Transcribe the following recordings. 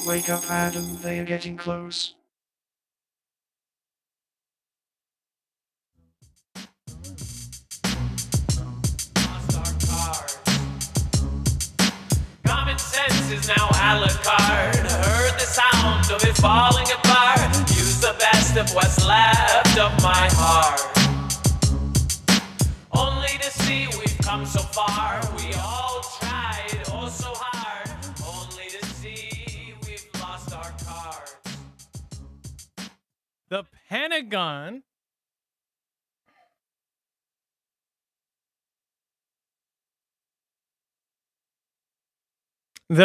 Wake up, Adam, they are getting close. Common sense is now a la carte. Heard the sound of it falling apart. Use the best of what's left of my heart. Only to see we've come so far. We all tried oh so hard. Only to see we've lost our cards. The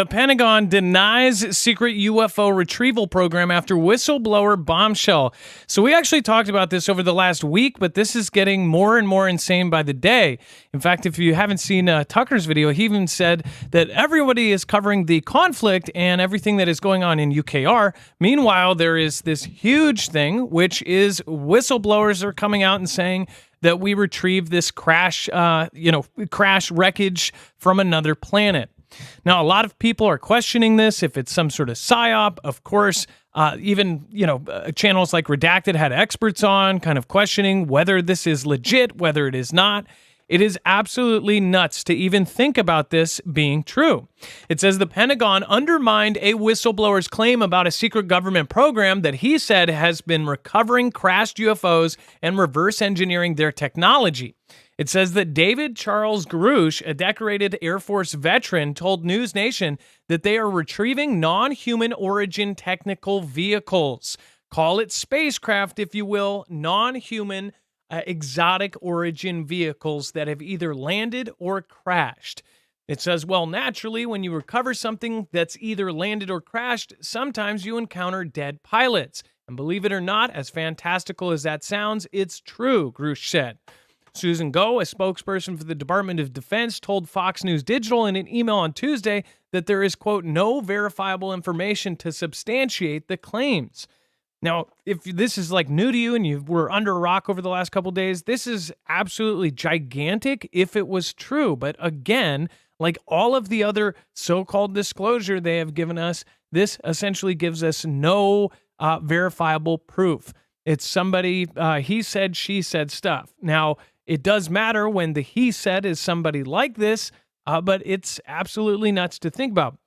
Pentagon denies secret UFO retrieval program after whistleblower bombshell. So we actually talked about this over the last week, but this is getting more and more insane by the day. In fact, if you haven't seen Tucker's video, he even said that everybody is covering the conflict and everything that is going on in UKR. Meanwhile, there is this huge thing, which is whistleblowers are coming out and saying that we retrieved this crash wreckage from another planet. Now, a lot of people are questioning this, if it's some sort of psyop. Of course, even channels like Redacted had experts on kind of questioning whether this is legit, whether it is not. It is absolutely nuts to even think about this being true. It says the Pentagon undermined a whistleblower's claim about a secret government program that he said has been recovering crashed UFOs and reverse engineering their technology. It says that David Charles Garouche, a decorated Air Force veteran, told News Nation that they are retrieving non-human origin technical vehicles. Call it spacecraft, if you will, non-human exotic origin vehicles that have either landed or crashed. It says, well, naturally, when you recover something that's either landed or crashed, sometimes you encounter dead pilots. And believe it or not, as fantastical as that sounds, it's true, Garouche said. Susan Goh, a spokesperson for the Department of Defense, told Fox News Digital in an email on Tuesday that there is, quote, no verifiable information to substantiate the claims. Now, if this is like new to you and you were under a rock over the last couple of days, this is absolutely gigantic if it was true. But again, like all of the other so-called disclosure they have given us, this essentially gives us no verifiable proof. It's somebody, he said, she said stuff. Now, it does matter when the he said is somebody like this, but it's absolutely nuts to think about.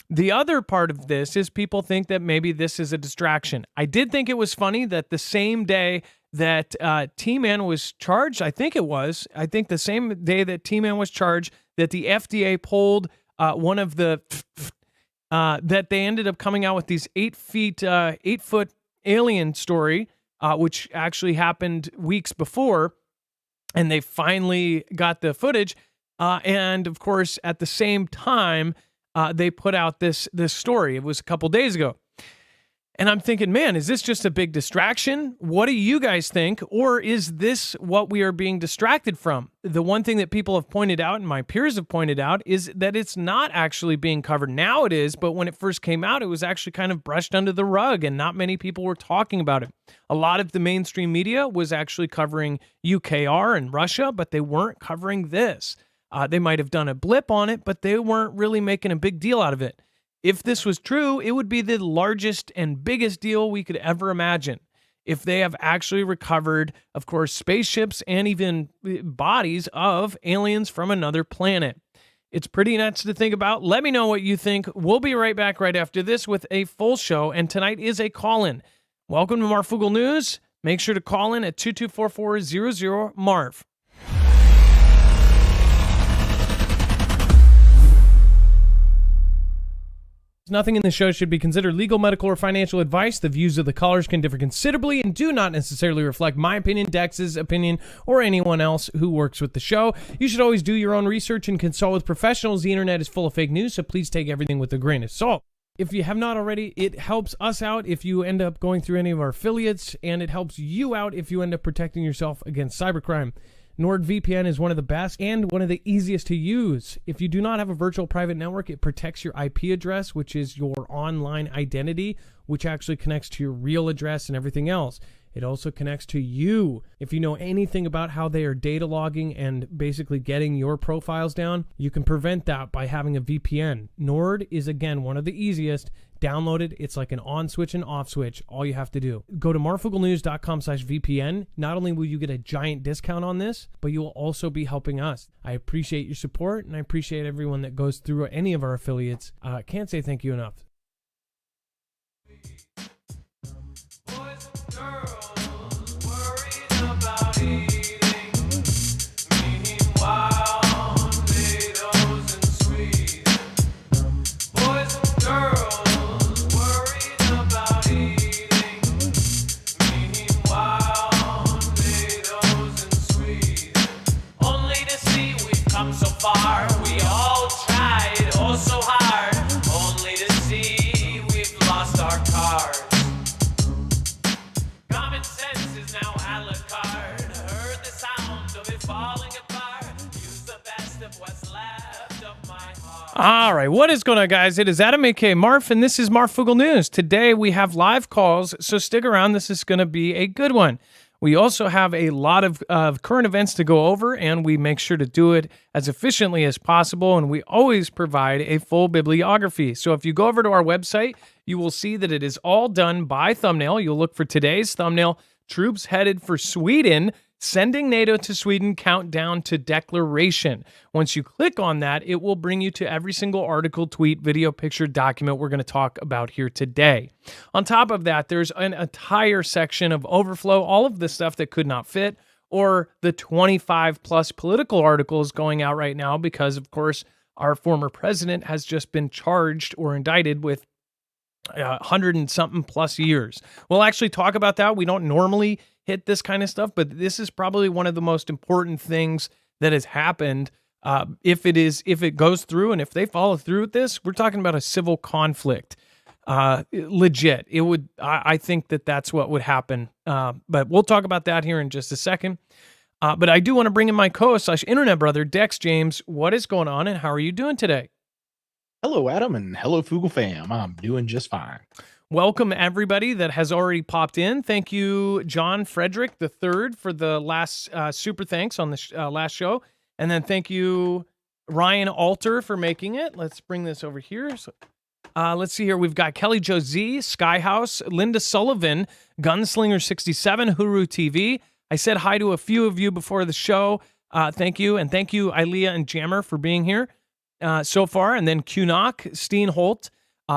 The other part of this is people think that maybe this is a distraction. I did think it was funny that the same day that T-Man was charged, I think the same day that T-Man was charged, that the FDA pulled one of the, that they ended up coming out with these 8-foot alien story, which actually happened weeks before. And they finally got the footage. And of course, at the same time, they put out this story. It was a couple days ago. And I'm thinking, man, is this just a big distraction? What do you guys think? Or is this what we are being distracted from? The one thing that people have pointed out and my peers have pointed out is that it's not actually being covered. Now it is, but when it first came out, it was actually kind of brushed under the rug and not many people were talking about it. A lot of the mainstream media was actually covering UKR and Russia, but they weren't covering this. They might have done a blip on it, but they weren't really making a big deal out of it. If this was true, it would be the largest and biggest deal we could ever imagine. If they have actually recovered, of course, spaceships and even bodies of aliens from another planet. It's pretty nuts to think about. Let me know what you think. We'll be right back right after this with a full show, and tonight is a call-in. Welcome to Marfoogle News. Make sure to call in at 2244-00-MARF. Nothing in the show should be considered legal, medical, or financial advice. The views of the callers can differ considerably and do not necessarily reflect my opinion, Dex's opinion, or anyone else who works with the show. You should always do your own research and consult with professionals. The internet is full of fake news, so please take everything with a grain of salt. If you have not already, it helps us out if you end up going through any of our affiliates, and it helps you out if you end up protecting yourself against cybercrime. NordVPN is one of the best and one of the easiest to use. If you do not have a virtual private network, it protects your IP address, which is your online identity, which actually connects to your real address and everything else. It also connects to you. If you know anything about how they are data logging and basically getting your profiles down, you can prevent that by having a VPN. Nord is, again, one of the easiest. Download it. It's like an on switch and off switch. All you have to do. Go to marfooglenews.com/VPN. Not only will you get a giant discount on this, but you will also be helping us. I appreciate your support, and I appreciate everyone that goes through any of our affiliates. Can't say thank you enough. Boys and girls worried about eating. Meanwhile, tomatoes and sweet. Boys and girls worried about eating. Meanwhile, tomatoes and sweet. Only to see we've come so far. We all tried oh so hard. Only to see we've lost our cards. Common sense is now a la carte. Heard the sound of it falling apart. Use the best of what's left of my heart. All right, what is going on, guys? It is Adam, aka Marf, and this is Marfoogle News. Today we have live calls, so stick around. This is going to be a good one. We also have a lot of current events to go over, and we make sure to do it as efficiently as possible, and we always provide a full bibliography. So if you go over to our website, you will see that it is all done by thumbnail. You'll look for today's thumbnail, troops headed for Sweden, sending NATO to Sweden, countdown to declaration. Once you click on that, it will bring you to every single article, tweet, video, picture, document we're going to talk about here today. On top of that, there's an entire section of overflow, all of the stuff that could not fit, or the 25 plus political articles going out right now because, of course, our former president has just been charged or indicted with 100 and something plus years. We'll actually talk about that. We don't normally hit this kind of stuff, but this is probably one of the most important things that has happened. If it goes through and if they follow through with this, we're talking about a civil conflict. Legit. It would, I think that's what would happen. But we'll talk about that here in just a second. But I do want to bring in my co-host / internet brother, Dex James. What is going on and how are you doing today? Hello, Adam, and hello, Foogle fam. I'm doing just fine. Welcome, everybody that has already popped in. Thank you, John Frederick III, for the last super thanks on the last show. And then thank you, Ryan Alter, for making it. Let's bring this over here. So, let's see here. We've got Kelly Josie, Skyhouse, Linda Sullivan, Gunslinger67, Huru TV. I said hi to a few of you before the show. Thank you. And thank you, Ilea and Jammer, for being here so far. And then Kunok, Steenholt,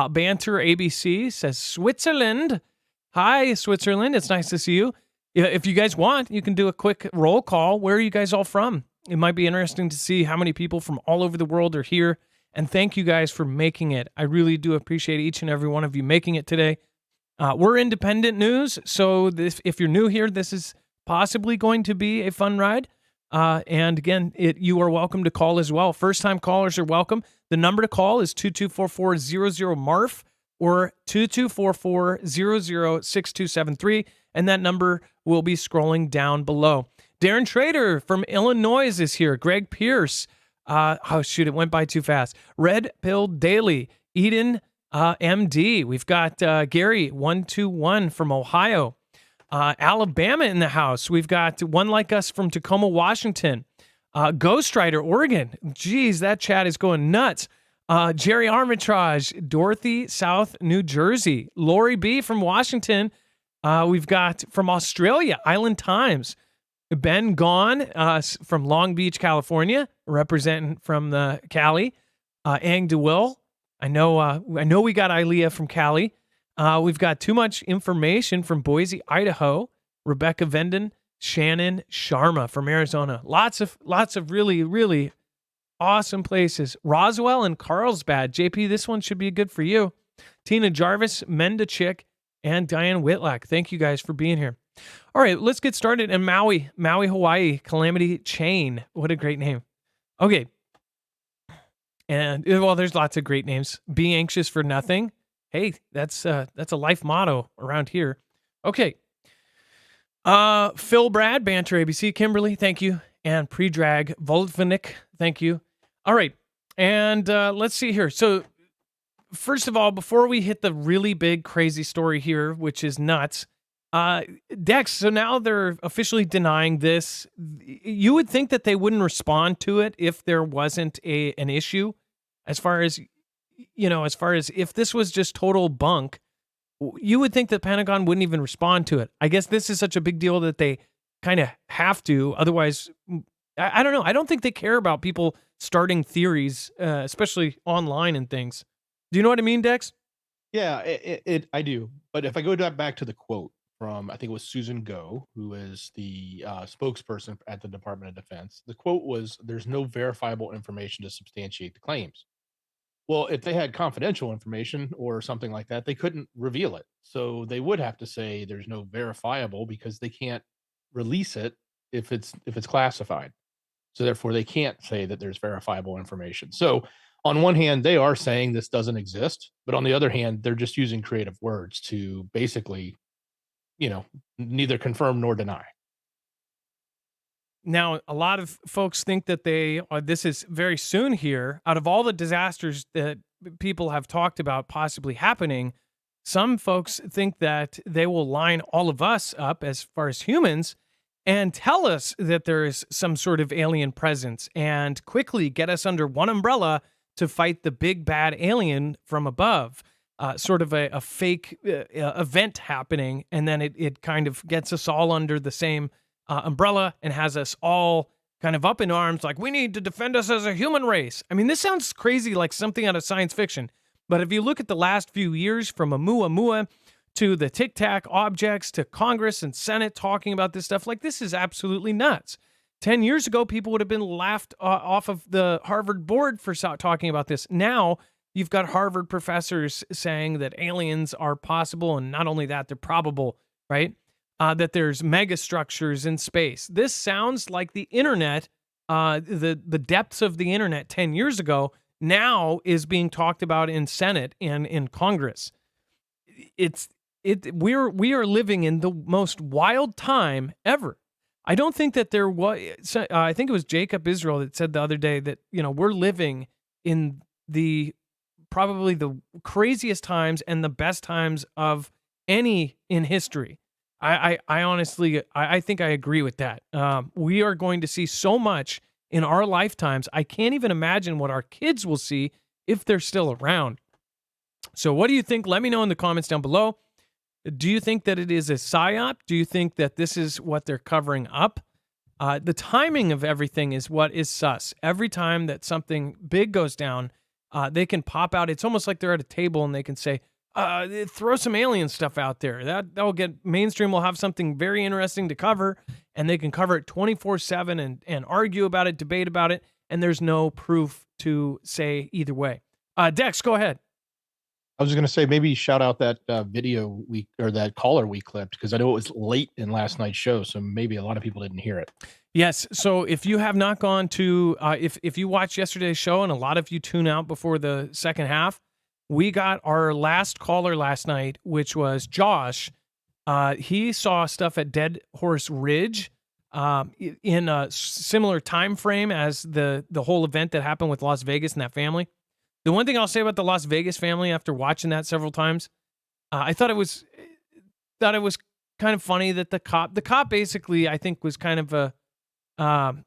Banter ABC says Switzerland. Hi, Switzerland. It's nice to see you. If you guys want, you can do a quick roll call. Where are you guys all from? It might be interesting to see how many people from all over the world are here. And thank you guys for making it. I really do appreciate each and every one of you making it today. We're independent news, so if you're new here, this is possibly going to be a fun ride. And again, you are welcome to call as well. First-time callers are welcome. The number to call is 2244-00-MARF or 2244-00-6273, and that number will be scrolling down below. Darren Trader from Illinois is here. Greg Pierce. Oh, shoot, it went by too fast. Red Pill Daily. Eden MD. We've got Gary 121 from Ohio. Alabama in the house. We've got One Like Us from Tacoma, Washington. Ghostwriter, Oregon. Geez, that chat is going nuts. Jerry Armitage, Dorothy, South New Jersey. Lori B from Washington. We've got from Australia, Island Times. Ben Gone from Long Beach, California, representing from the Cali. Ang DeWill. I know we got Ilea from Cali. We've got Too Much Information from Boise, Idaho. Rebecca Venden, Shannon Sharma from Arizona. Lots of really, really awesome places. Roswell and Carlsbad. JP, this one should be good for you. Tina Jarvis, Menda Chick, and Diane Whitlack. Thank you guys for being here. All right, let's get started in Maui, Hawaii. Calamity Chain. What a great name. Okay. And well, there's lots of great names. Be anxious for nothing. Hey, that's a life motto around here. Okay. Phil Brad, Banter ABC, Kimberly, thank you. And Predrag Volvanik, thank you. All right. And let's see here. So first of all, before we hit the really big, crazy story here, which is nuts, Dex, so now they're officially denying this. You would think that they wouldn't respond to it if there wasn't an issue as far as, as far as if this was just total bunk, you would think the Pentagon wouldn't even respond to it. I guess this is such a big deal that they kind of have to. Otherwise, I don't know. I don't think they care about people starting theories, especially online and things. Do you know what I mean, Dex? Yeah, I do. But if I go back to the quote from, I think it was Susan Go, who is the spokesperson at the Department of Defense, the quote was, "There's no verifiable information to substantiate the claims." Well, if they had confidential information or something like that, they couldn't reveal it. So they would have to say there's no verifiable because they can't release it if it's classified. So therefore they can't say that there's verifiable information. So on one hand, they are saying this doesn't exist, but on the other hand, they're just using creative words to basically, neither confirm nor deny. Now, a lot of folks think that this is very soon here. Out of all the disasters that people have talked about possibly happening, some folks think that they will line all of us up as far as humans and tell us that there is some sort of alien presence and quickly get us under one umbrella to fight the big bad alien from above. Sort of a fake event happening, and then it kind of gets us all under the same umbrella and has us all kind of up in arms, like we need to defend us as a human race. I mean, this sounds crazy, like something out of science fiction. But if you look at the last few years, from Oumuamua to the Tic Tac objects to Congress and Senate talking about this stuff, like this is absolutely nuts. 10 years ago, people would have been laughed off of the Harvard board for talking about this. Now you've got Harvard professors saying that aliens are possible, and not only that, they're probable, right? That there's mega structures in space. This sounds like the internet, the depths of the internet 10 years ago, now is being talked about in Senate and in Congress. We are living in the most wild time ever. I don't think that there was, I think it was Jacob Israel that said the other day that, we're living in probably the craziest times and the best times of any in history. I honestly, I think I agree with that. We are going to see so much in our lifetimes. I can't even imagine what our kids will see if they're still around. So what do you think? Let me know in the comments down below. Do you think that it is a psyop? Do you think that this is what they're covering up? The timing of everything is what is sus. Every time that something big goes down, they can pop out. It's almost like they're at a table and they can say, throw some alien stuff out there. That'll get mainstream. Will have something very interesting to cover, and they can cover it 24/7 and argue about it, debate about it, and there's no proof to say either way. Dex, go ahead. I was just going to say, maybe shout out that video that caller we clipped, because I know it was late in last night's show, so maybe a lot of people didn't hear it. Yes. So if you have not gone to, if you watched yesterday's show, and a lot of you tune out before the second half, we got our last caller last night, which was Josh. He saw stuff at Dead Horse Ridge in a similar time frame as the whole event that happened with Las Vegas and that family. The one thing I'll say about the Las Vegas family after watching that several times, I thought it was kind of funny that the cop basically, I think, was kind of I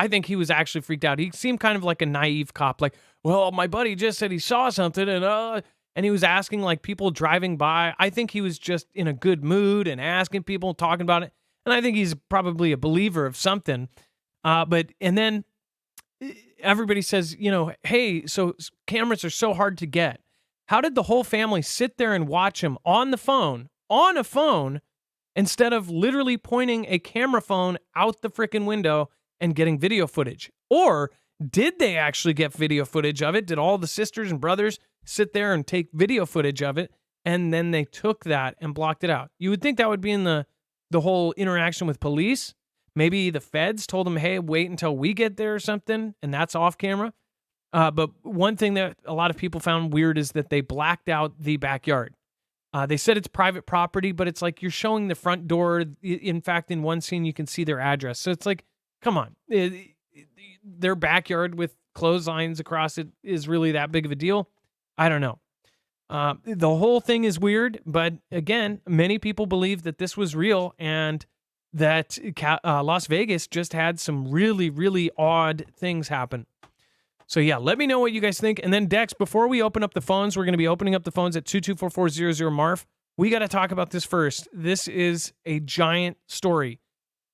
think he was actually freaked out. He seemed kind of like a naive cop, like, well, my buddy just said he saw something, and he was asking like people driving by. I think he was just in a good mood and asking people, talking about it. And I think he's probably a believer of something. And then everybody says, hey, so cameras are so hard to get. How did the whole family sit there and watch him on a phone, instead of literally pointing a camera phone out the freaking window and getting video footage? Or did they actually get video footage of it? Did all the sisters and brothers sit there and take video footage of it, and then they took that and blocked it out? You would think that would be in the whole interaction with police. Maybe the feds told them, hey, wait until we get there or something, and that's off camera. But one thing that a lot of people found weird is that they blacked out the backyard. They said it's private property, but it's like you're showing the front door. In fact, in one scene, you can see their address. So it's like, come on. Their backyard with clotheslines across it is really that big of a deal? I don't know. The whole thing is weird, but again, many people believe that this was real and that Las Vegas just had some really, really odd things happen. So yeah, let me know what you guys think. And then Dex, before we open up the phones, we're going to be opening up the phones at 224-400-MARF. We got to talk about this first. This is a giant story,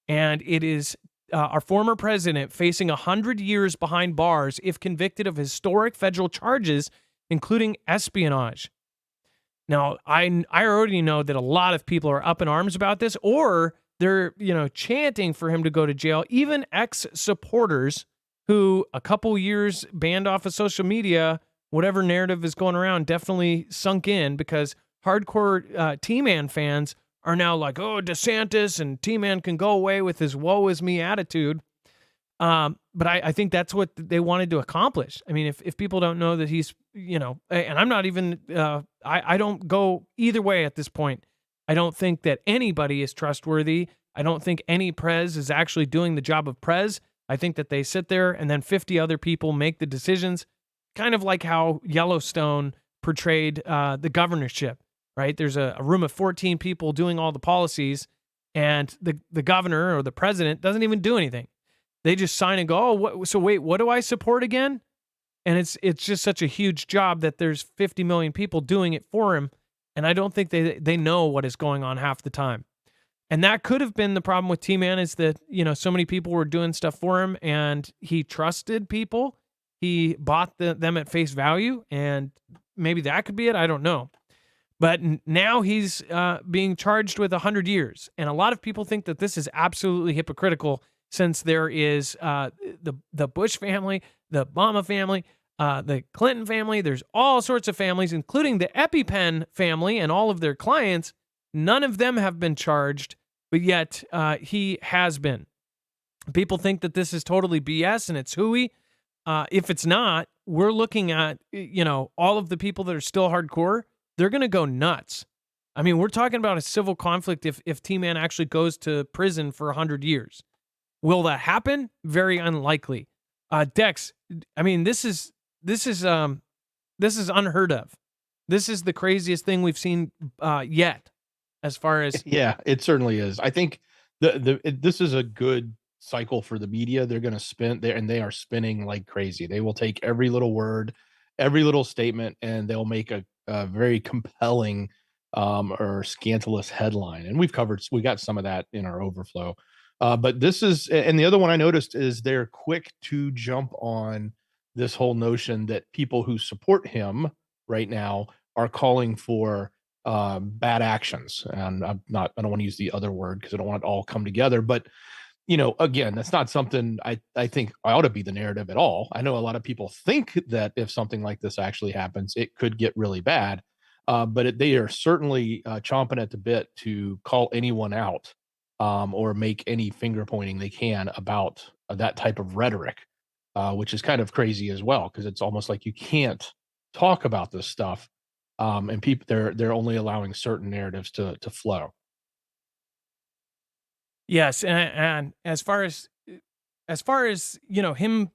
and it is our former president facing 100 years behind bars if convicted of historic federal charges, including espionage. Now, I already know that a lot of people are up in arms about this, or they're, chanting for him to go to jail. Even ex-supporters who a couple years banned off of social media, whatever narrative is going around, definitely sunk in because hardcore T-Man fans are now like, oh, DeSantis and T-Man can go away with his woe is me attitude. But I think that's what they wanted to accomplish. I mean, if people don't know that he's, and I'm not even, I don't go either way at this point. I don't think that anybody is trustworthy. I don't think any prez is actually doing the job of prez. I think that they sit there and then 50 other people make the decisions, kind of like how Yellowstone portrayed the governorship, right? There's a room of 14 people doing all the policies, and the governor or the president doesn't even do anything. They just sign and go, oh, so wait, what do I support again? And it's just such a huge job that there's 50 million people doing it for him, and I don't think they know what is going on half the time. And that could have been the problem with T-Man, is that, so many people were doing stuff for him, and he trusted people. He bought them at face value, and maybe that could be it. I don't know. But now he's being charged with 100 years. And a lot of people think that this is absolutely hypocritical, since there is the Bush family, the Obama family, the Clinton family. There's all sorts of families, including the EpiPen family and all of their clients. None of them have been charged, but yet he has been. People think that this is totally BS and it's hooey. If it's not, we're looking at, all of the people that are still hardcore. They're going to go nuts. I mean, we're talking about a civil conflict if T-Man actually goes to prison for 100 years. Will that happen? Very unlikely. Dex, I mean, this is unheard of. This is the craziest thing we've seen yet. As far as yeah, it certainly is. I think this is a good cycle for the media. They're going to spin there, and they are spinning like crazy. They will take every little word, every little statement, and they'll make a very compelling or scandalous headline. And we got some of that in our overflow. But this is, and the other one I noticed is they're quick to jump on this whole notion that people who support him right now are calling for bad actions. And I don't want to use the other word because I don't want it all come together. But, again, that's not something I think ought to be the narrative at all. I know a lot of people think that if something like this actually happens, it could get really bad. But they are certainly chomping at the bit to call anyone out or make any finger pointing they can about that type of rhetoric, which is kind of crazy as well, because it's almost like you can't talk about this stuff. And people, they're only allowing certain narratives to flow. Yes, and as far as him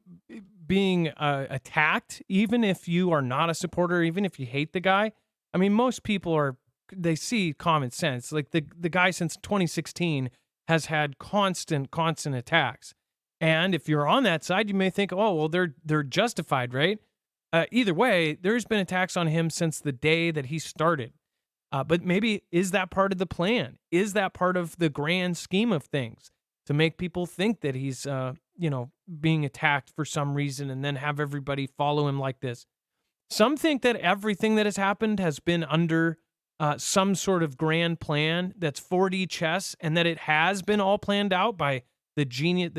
being attacked, even if you are not a supporter, even if you hate the guy, I mean, most people they see common sense. Like the guy since 2016 has had constant attacks, and if you're on that side, you may think, oh well, they're justified, right? Either way, there's been attacks on him since the day that he started. But maybe, is that part of the plan? Is that part of the grand scheme of things to make people think that he's, being attacked for some reason and then have everybody follow him like this? Some think that everything that has happened has been under some sort of grand plan that's 4D chess, and that it has been all planned out by the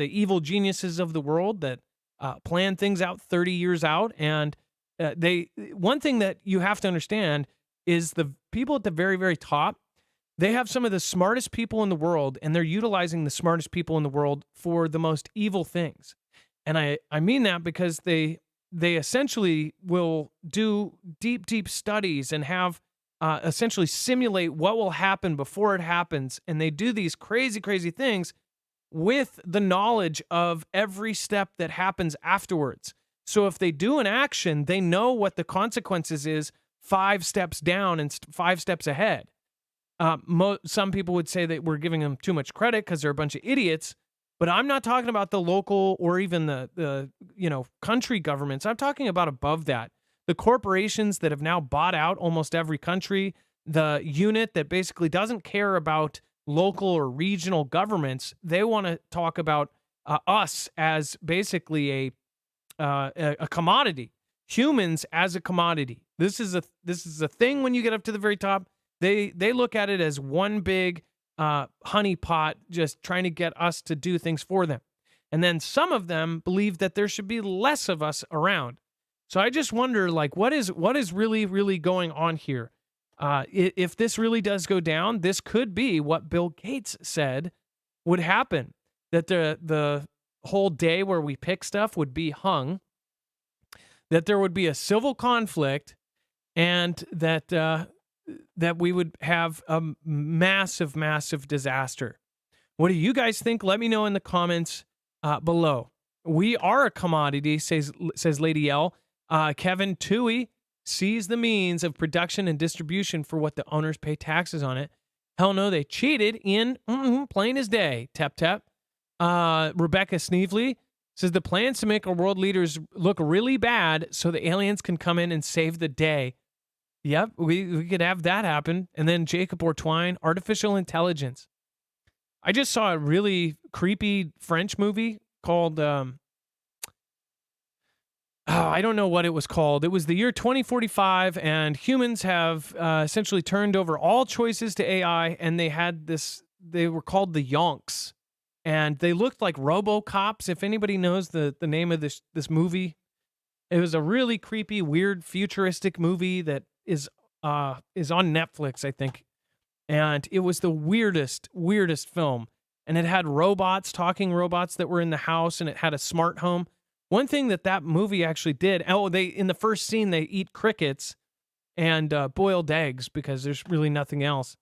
evil geniuses of the world that plan things out 30 years out. And one thing that you have to understand is the people at the very, very top, they have some of the smartest people in the world, and they're utilizing the smartest people in the world for the most evil things. And I mean that because they essentially will do deep studies and have essentially simulate what will happen before it happens. And they do these crazy things with the knowledge of every step that happens afterwards. So if they do an action, they know what the consequences is 5 steps down and 5 steps ahead. Some people would say that we're giving them too much credit because they're a bunch of idiots. But I'm not talking about the local or even the country governments. I'm talking about above that. The corporations that have now bought out almost every country, the unit that basically doesn't care about local or regional governments. They want to talk about us as basically a commodity, humans as a commodity. This is a thing when you get up to the very top. They look at it as one big honey pot, just trying to get us to do things for them. And then some of them believe that there should be less of us around. So I just wonder, like, what is really, really going on here? If this really does go down, this could be what Bill Gates said would happen, that the whole day where we pick stuff would be hung, that there would be a civil conflict, and that we would have a massive, massive disaster. What do you guys think? Let me know in the comments below. We are a commodity, says Lady L. Kevin Toohey sees the means of production and distribution for what the owners pay taxes on it. Hell no, they cheated in plain as day. Tap, tap. Rebecca Sneevely says the plans to make our world leaders look really bad so the aliens can come in and save the day. Yep, we could have that happen. And then Jacob Ortwine, artificial intelligence. I just saw a really creepy French movie called, I don't know what it was called. It was the year 2045, and humans have essentially turned over all choices to AI, and they were called the Yonks. And they looked like RoboCops, if anybody knows the name of this movie. It was a really creepy, weird, futuristic movie that is on Netflix, I think. And it was the weirdest film. And it had talking robots that were in the house, and it had a smart home. One thing that movie actually did, in the first scene, they eat crickets and boiled eggs because there's really nothing else.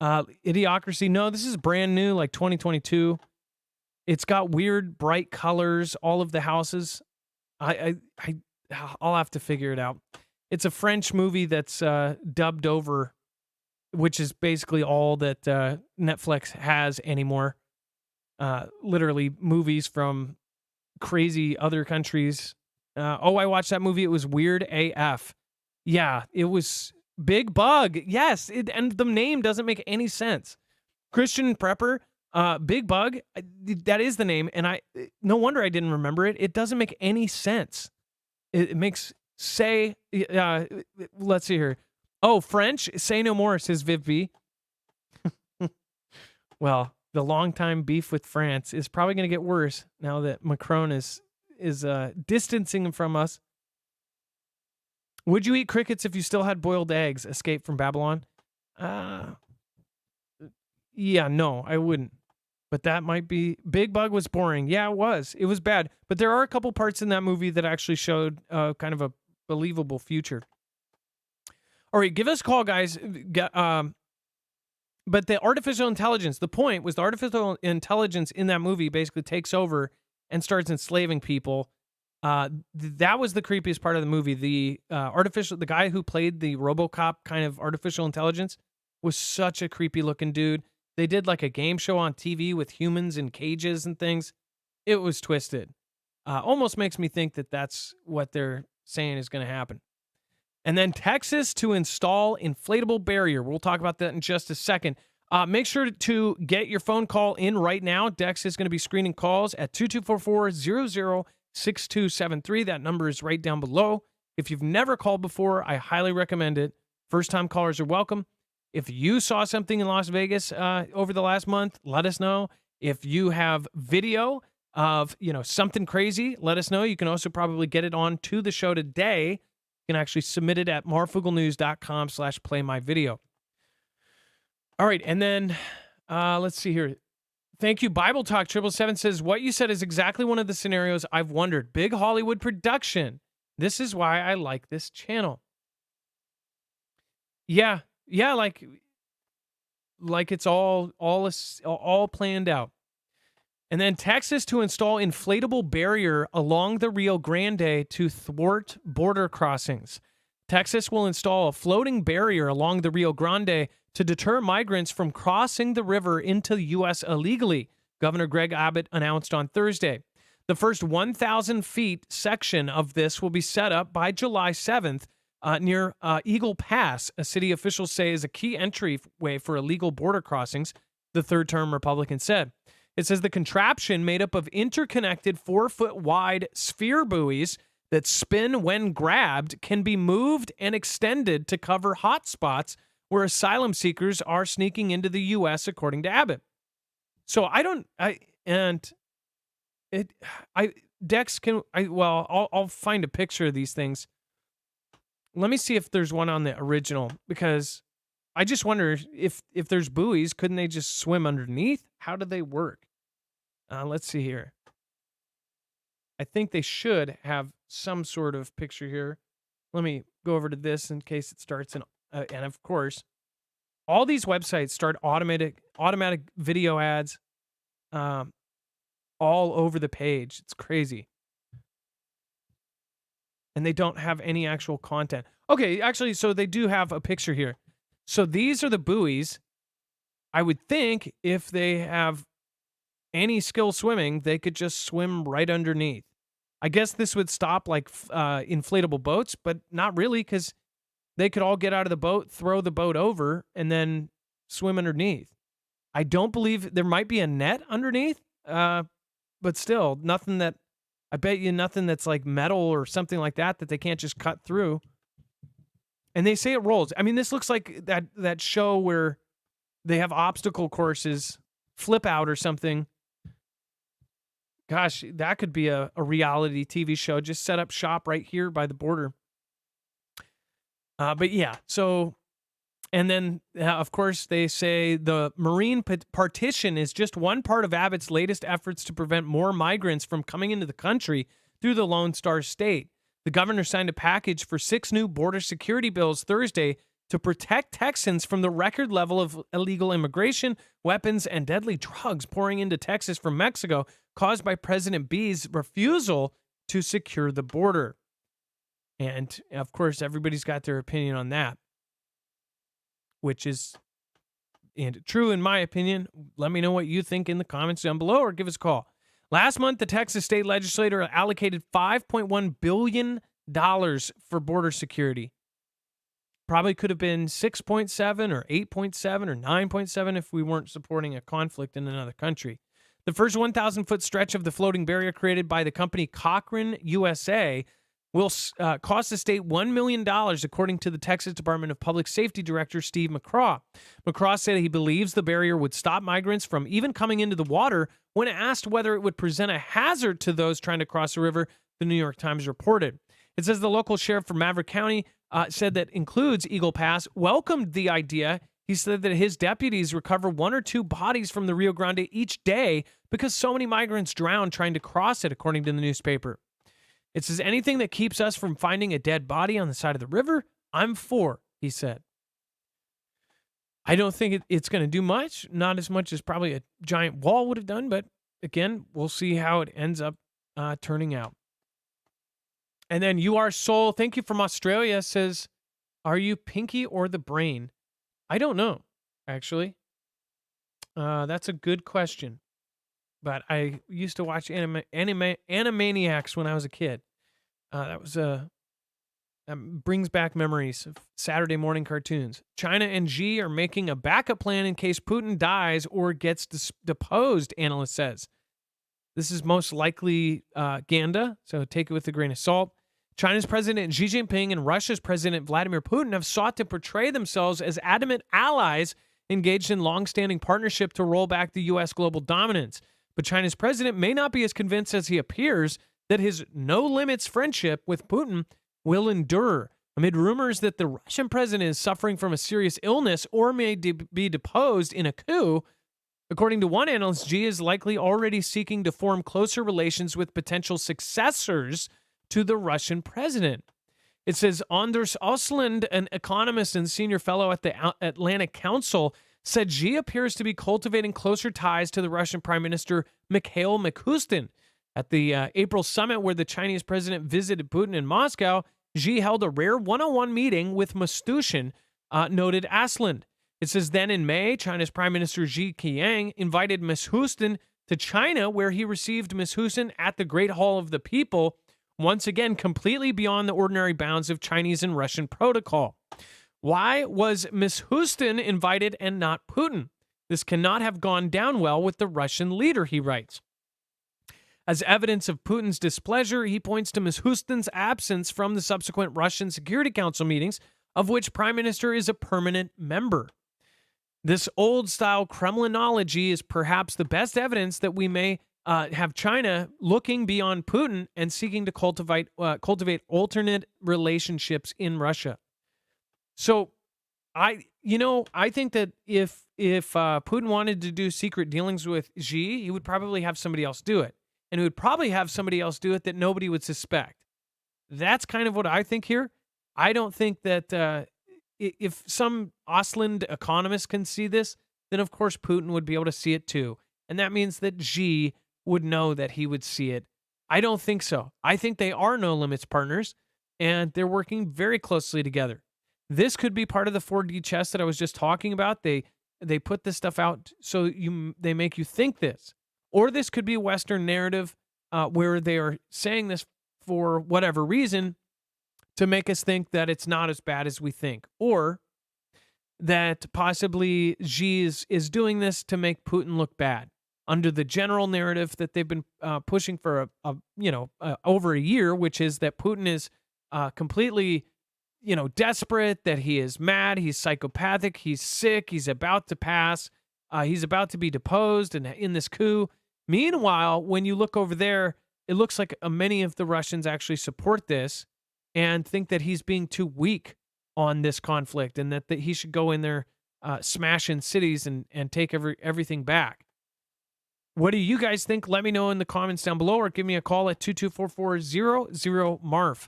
Idiocracy, no, this is brand new, like 2022. It's got weird, bright colors, all of the houses. I'll have to figure it out. It's a French movie that's dubbed over, which is basically all that Netflix has anymore. Literally movies from crazy other countries. I watched that movie. It was weird AF. Yeah, it was Big Bug. Yes, and the name doesn't make any sense. Christian Prepper, Big Bug, that is the name, and no wonder I didn't remember it. It doesn't make any sense. It makes let's see here. Oh, French, say no more, says Viv B. Well, the longtime beef with France is probably going to get worse now that Macron is distancing from us. Would you eat crickets if you still had boiled eggs? Escape from Babylon? Yeah, no, I wouldn't. But that might be... Big Bug was boring. Yeah, it was. It was bad. But there are a couple parts in that movie that actually showed kind of a believable future. All right, give us a call, guys. But the artificial intelligence, the point was the artificial intelligence in that movie basically takes over and starts enslaving people. That was the creepiest part of the movie. The guy who played the RoboCop kind of artificial intelligence was such a creepy looking dude. They did like a game show on TV with humans in cages and things. It was twisted. Almost makes me think that that's what they're saying is going to happen. And then Texas to install inflatable barrier. We'll talk about that in just a second. Make sure to get your phone call in right now. Dex is going to be screening calls at 2244-006273. That number is right down below. If you've never called before, I highly recommend it. First-time callers are welcome. If you saw something in Las Vegas over the last month, let us know. If you have video of something crazy, let us know. You can also probably get it on to the show today. You can actually submit it at marfooglenews.com/playmyvideo. All right, and then let's see here. Thank you, Bible Talk 777 says, what you said is exactly one of the scenarios I've wondered. Big Hollywood production. This is why I like this channel. Yeah, like it's all planned out. And then Texas to install inflatable barrier along the Rio Grande to thwart border crossings. Texas will install a floating barrier along the Rio Grande to deter migrants from crossing the river into the U.S. illegally. Governor Greg Abbott announced on Thursday. The first 1,000 feet section of this will be set up by July 7th near Eagle Pass, a city officials say is a key entryway for illegal border crossings, the third-term Republican said. It says the contraption, made up of interconnected 4-foot-wide sphere buoys that spin when grabbed, can be moved and extended to cover hot spots where asylum seekers are sneaking into the U.S., according to Abbott. So I'll find a picture of these things. Let me see if there's one on the original, because I just wonder if there's buoys, couldn't they just swim underneath? How do they work? Let's see here. I think they should have some sort of picture here. Let me go over to this in case it starts. And of course, all these websites start automatic video ads all over the page. It's crazy. And they don't have any actual content. Okay, actually, so they do have a picture here. So these are the buoys. I would think if they have any skill swimming, they could just swim right underneath. I guess this would stop like inflatable boats, but not really, because they could all get out of the boat, throw the boat over, and then swim underneath. I don't believe there might be a net underneath, but still, I bet you nothing that's like metal or something like that they can't just cut through. And they say it rolls. I mean, this looks like that show where they have obstacle courses, Flip Out or something. Gosh, that could be a reality TV show. Just set up shop right here by the border. But yeah, so, and then, of course, they say the Marine partition is just one part of Abbott's latest efforts to prevent more migrants from coming into the country through the Lone Star State. The governor signed a package for 6 new border security bills Thursday to protect Texans from the record level of illegal immigration, weapons, and deadly drugs pouring into Texas from Mexico, caused by President B's refusal to secure the border. And, of course, everybody's got their opinion on that, which is true in my opinion. Let me know what you think in the comments down below, or give us a call. Last month, the Texas state legislature allocated $5.1 billion for border security. Probably could have been 6.7 or 8.7 or 9.7 if we weren't supporting a conflict in another country. The first 1,000-foot stretch of the floating barrier created by the company Cochrane USA will cost the state $1 million, according to the Texas Department of Public Safety Director Steve McCraw. McCraw said he believes the barrier would stop migrants from even coming into the water. When asked whether it would present a hazard to those trying to cross the river, the New York Times reported. It says the local sheriff from Maverick County said that includes Eagle Pass, welcomed the idea. He said that his deputies recover 1 or 2 bodies from the Rio Grande each day because so many migrants drown trying to cross it, according to the newspaper. It says anything that keeps us from finding a dead body on the side of the river, I'm for, he said. I don't think it's going to do much, not as much as probably a giant wall would have done, but again, we'll see how it ends up turning out. And then You Are Soul, thank you from Australia, says, are you Pinky or the Brain? I don't know, actually. That's a good question. But I used to watch Animaniacs when I was a kid. That brings back memories of Saturday morning cartoons. China and Xi are making a backup plan in case Putin dies or gets deposed, analyst says. This is most likely Ganda, so take it with a grain of salt. China's President Xi Jinping and Russia's President Vladimir Putin have sought to portray themselves as adamant allies engaged in long-standing partnership to roll back the U.S. global dominance. But China's president may not be as convinced as he appears that his no-limits friendship with Putin will endure, amid rumors that the Russian president is suffering from a serious illness or may be deposed in a coup. According to one analyst, Xi is likely already seeking to form closer relations with potential successors to the Russian president. It says Anders Osland, an economist and senior fellow at the Atlantic Council, said Xi appears to be cultivating closer ties to the Russian Prime Minister Mikhail Mishustin. At the April summit where the Chinese president visited Putin in Moscow, Xi held a rare one-on-one meeting with Mishustin, noted Asland. It says then in May, China's Prime Minister Xi Jinping invited Mishustin to China, where he received Ms. Houston at the Great Hall of the People, once again completely beyond the ordinary bounds of Chinese and Russian protocol. Why was Ms. Houston invited and not Putin? This cannot have gone down well with the Russian leader, he writes. As evidence of Putin's displeasure, he points to Ms. Houston's absence from the subsequent Russian Security Council meetings, of which Prime Minister is a permanent member. This old-style Kremlinology is perhaps the best evidence that we may have China looking beyond Putin and seeking to cultivate alternate relationships in Russia. So, I think that if Putin wanted to do secret dealings with Xi, he would probably have somebody else do it. And he would probably have somebody else do it that nobody would suspect. That's kind of what I think here. I don't think that if some Ausland economist can see this, then of course Putin would be able to see it too. And that means that Xi would know that he would see it. I don't think so. I think they are no limits partners, and they're working very closely together. This could be part of the 4D chess that I was just talking about. They put this stuff out so they make you think this. Or this could be a Western narrative where they are saying this for whatever reason to make us think that it's not as bad as we think. Or that possibly Xi is doing this to make Putin look bad under the general narrative that they've been pushing for over a year, which is that Putin is completely desperate, that he is mad, he's psychopathic, he's sick, he's about to pass, he's about to be deposed and in this coup. Meanwhile, when you look over there, it looks like many of the Russians actually support this and think that he's being too weak on this conflict and that he should go in there smashing cities and take everything back. What do you guys think? Let me know in the comments down below or give me a call at 224-400-MARF.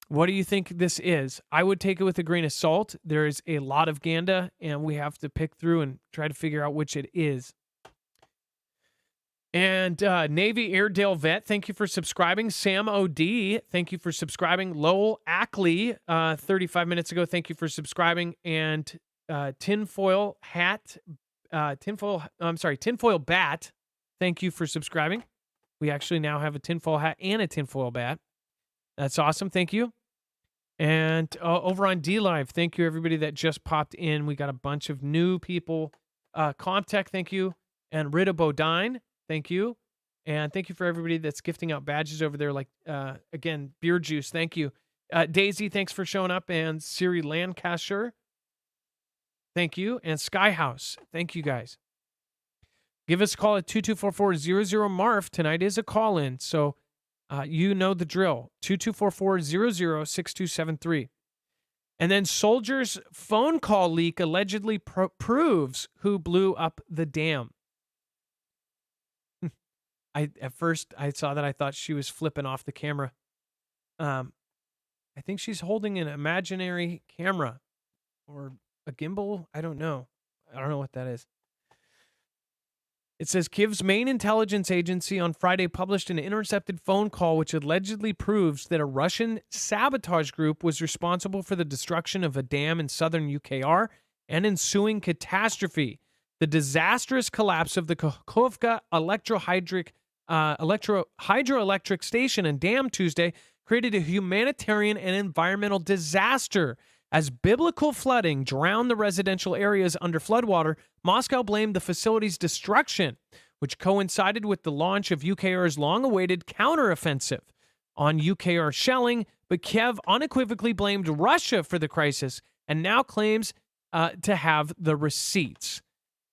What do you think this is? I would take it with a grain of salt. There is a lot of Ganda, and we have to pick through and try to figure out which it is. And Navy Airedale Vet, thank you for subscribing. Sam O.D., thank you for subscribing. Lowell Ackley, 35 minutes ago, thank you for subscribing. And Tinfoil Bat, thank you for subscribing. We actually now have a tinfoil hat and a tinfoil bat. That's awesome. Thank you. And over on DLive, thank you everybody that just popped in. We got a bunch of new people. Comtech, thank you. And Rita Bodine, thank you. And thank you for everybody that's gifting out badges over there. Like, again, Beer Juice, thank you. Daisy, thanks for showing up. And Siri Lancaster, thank you. And Skyhouse, thank you guys. Give us a call at 224-400-MARF. Tonight is a call-in, so you know the drill. 224-400-6273. And then Soldier's phone call leak allegedly proves who blew up the dam. At first I saw that, I thought she was flipping off the camera. I think she's holding an imaginary camera or a gimbal. I don't know what that is. It says Kiev's main intelligence agency on Friday published an intercepted phone call which allegedly proves that a Russian sabotage group was responsible for the destruction of a dam in southern UKR and ensuing catastrophe. The disastrous collapse of the Kakhovka hydroelectric station and dam Tuesday created a humanitarian and environmental disaster. As biblical flooding drowned the residential areas under floodwater, Moscow blamed the facility's destruction, which coincided with the launch of UKR's long-awaited counteroffensive on UKR shelling, but Kiev unequivocally blamed Russia for the crisis and now claims to have the receipts.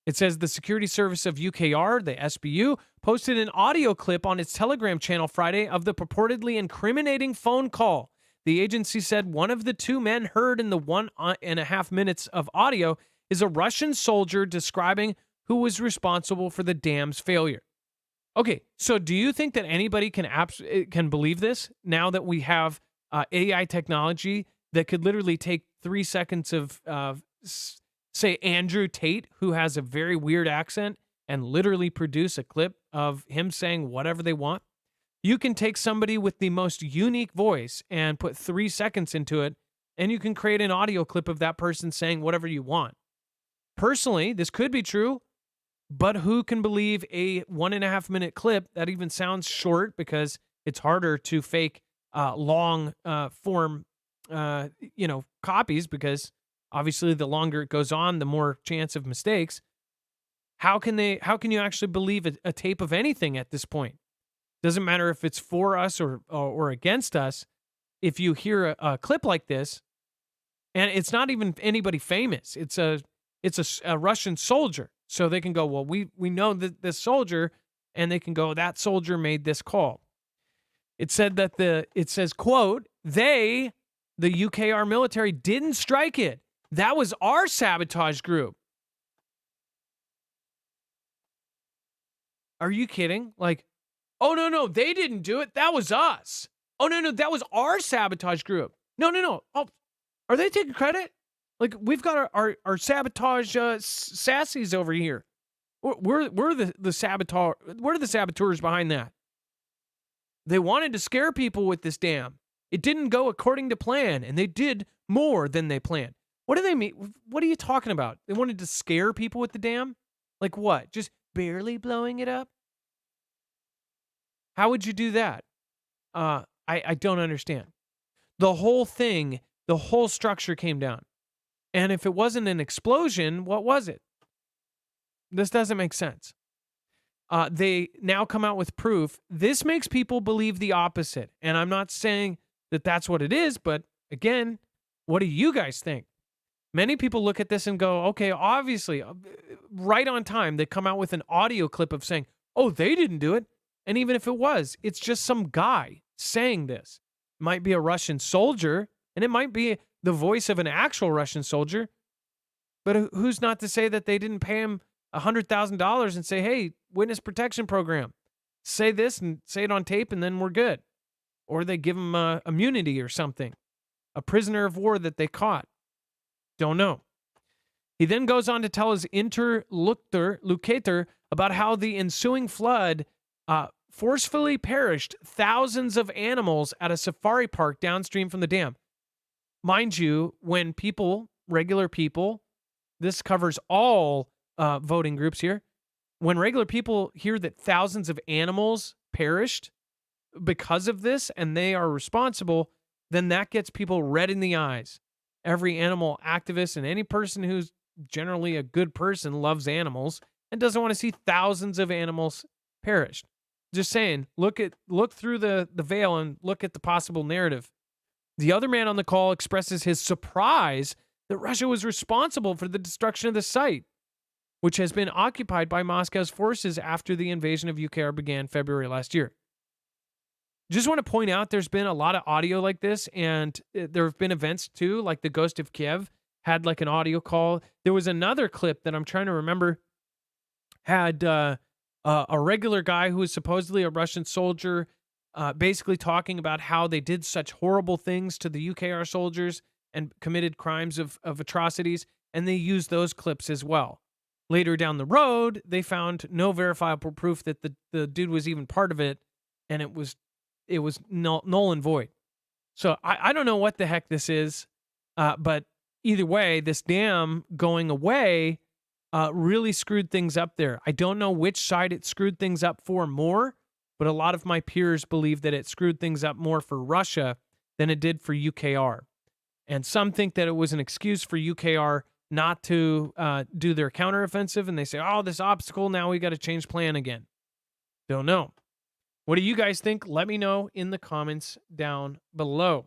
It says the security service of UKR, the SBU, posted an audio clip on its Telegram channel Friday of the purportedly incriminating phone call. The agency said one of the two men heard in the 1.5 minutes of audio is a Russian soldier describing who was responsible for the dam's failure. Okay, so do you think that anybody can believe this now that we have AI technology that could literally take 3 seconds of, say, Andrew Tate, who has a very weird accent, and literally produce a clip of him saying whatever they want? You can take somebody with the most unique voice and put 3 seconds into it, and you can create an audio clip of that person saying whatever you want. Personally, this could be true. But who can believe a 1.5 minute clip that even sounds short because it's harder to fake long form, copies, because obviously the longer it goes on, the more chance of mistakes. How can you actually believe a tape of anything at this point? Doesn't matter if it's for us or against us. If you hear a clip like this, and it's not even anybody famous, it's a Russian soldier. So they can go, well, we know that this soldier, and they can go, that soldier made this call. It said that it says, quote, the UKR military didn't strike it. That was our sabotage group. Are you kidding? Like, oh, no, they didn't do it. That was us. Oh, no, that was our sabotage group. No. Oh, are they taking credit? Like, we've got our sabotage sassies over here. We're the saboteur. We're the saboteurs behind that. They wanted to scare people with this dam. It didn't go according to plan, and they did more than they planned. What do they mean? What are you talking about? They wanted to scare people with the dam? Like what? Just barely blowing it up? How would you do that? I don't understand. The whole thing, the whole structure came down. And if it wasn't an explosion, what was it? This doesn't make sense. They now come out with proof. This makes people believe the opposite. And I'm not saying that that's what it is, but again, what do you guys think? Many people look at this and go, okay, obviously, right on time, they come out with an audio clip of saying, oh, they didn't do it. And even if it was, it's just some guy saying this. It might be a Russian soldier, and it might be the voice of an actual Russian soldier. But who's not to say that they didn't pay him $100,000 and say, hey, witness protection program, say this and say it on tape, and then we're good. Or they give him immunity or something, a prisoner of war that they caught. Don't know. He then goes on to tell his interlocutor about how the ensuing flood forcefully perished thousands of animals at a safari park downstream from the dam. Mind you, when people, regular people, this covers all voting groups here, when regular people hear that thousands of animals perished because of this and they are responsible, then that gets people red in the eyes. Every animal activist and any person who's generally a good person loves animals and doesn't want to see thousands of animals perished. Just saying, look through the veil and look at the possible narrative. The other man on the call expresses his surprise that Russia was responsible for the destruction of the site, which has been occupied by Moscow's forces after the invasion of UKR began February last year. Just want to point out there's been a lot of audio like this, and there have been events too, like the Ghost of Kiev had like an audio call. There was another clip that I'm trying to remember had a regular guy who was supposedly a Russian soldier basically talking about how they did such horrible things to the UKR soldiers and committed crimes of atrocities, and they used those clips as well. Later down the road, they found no verifiable proof that the dude was even part of it, and it was null and void. So I don't know what the heck this is, but either way, this dam going away really screwed things up there. I don't know which side it screwed things up for more, but a lot of my peers believe that it screwed things up more for Russia than it did for UKR. And some think that it was an excuse for UKR not to do their counteroffensive, and they say, oh, this obstacle, now we got to change plan again. Don't know. What do you guys think? Let me know in the comments down below.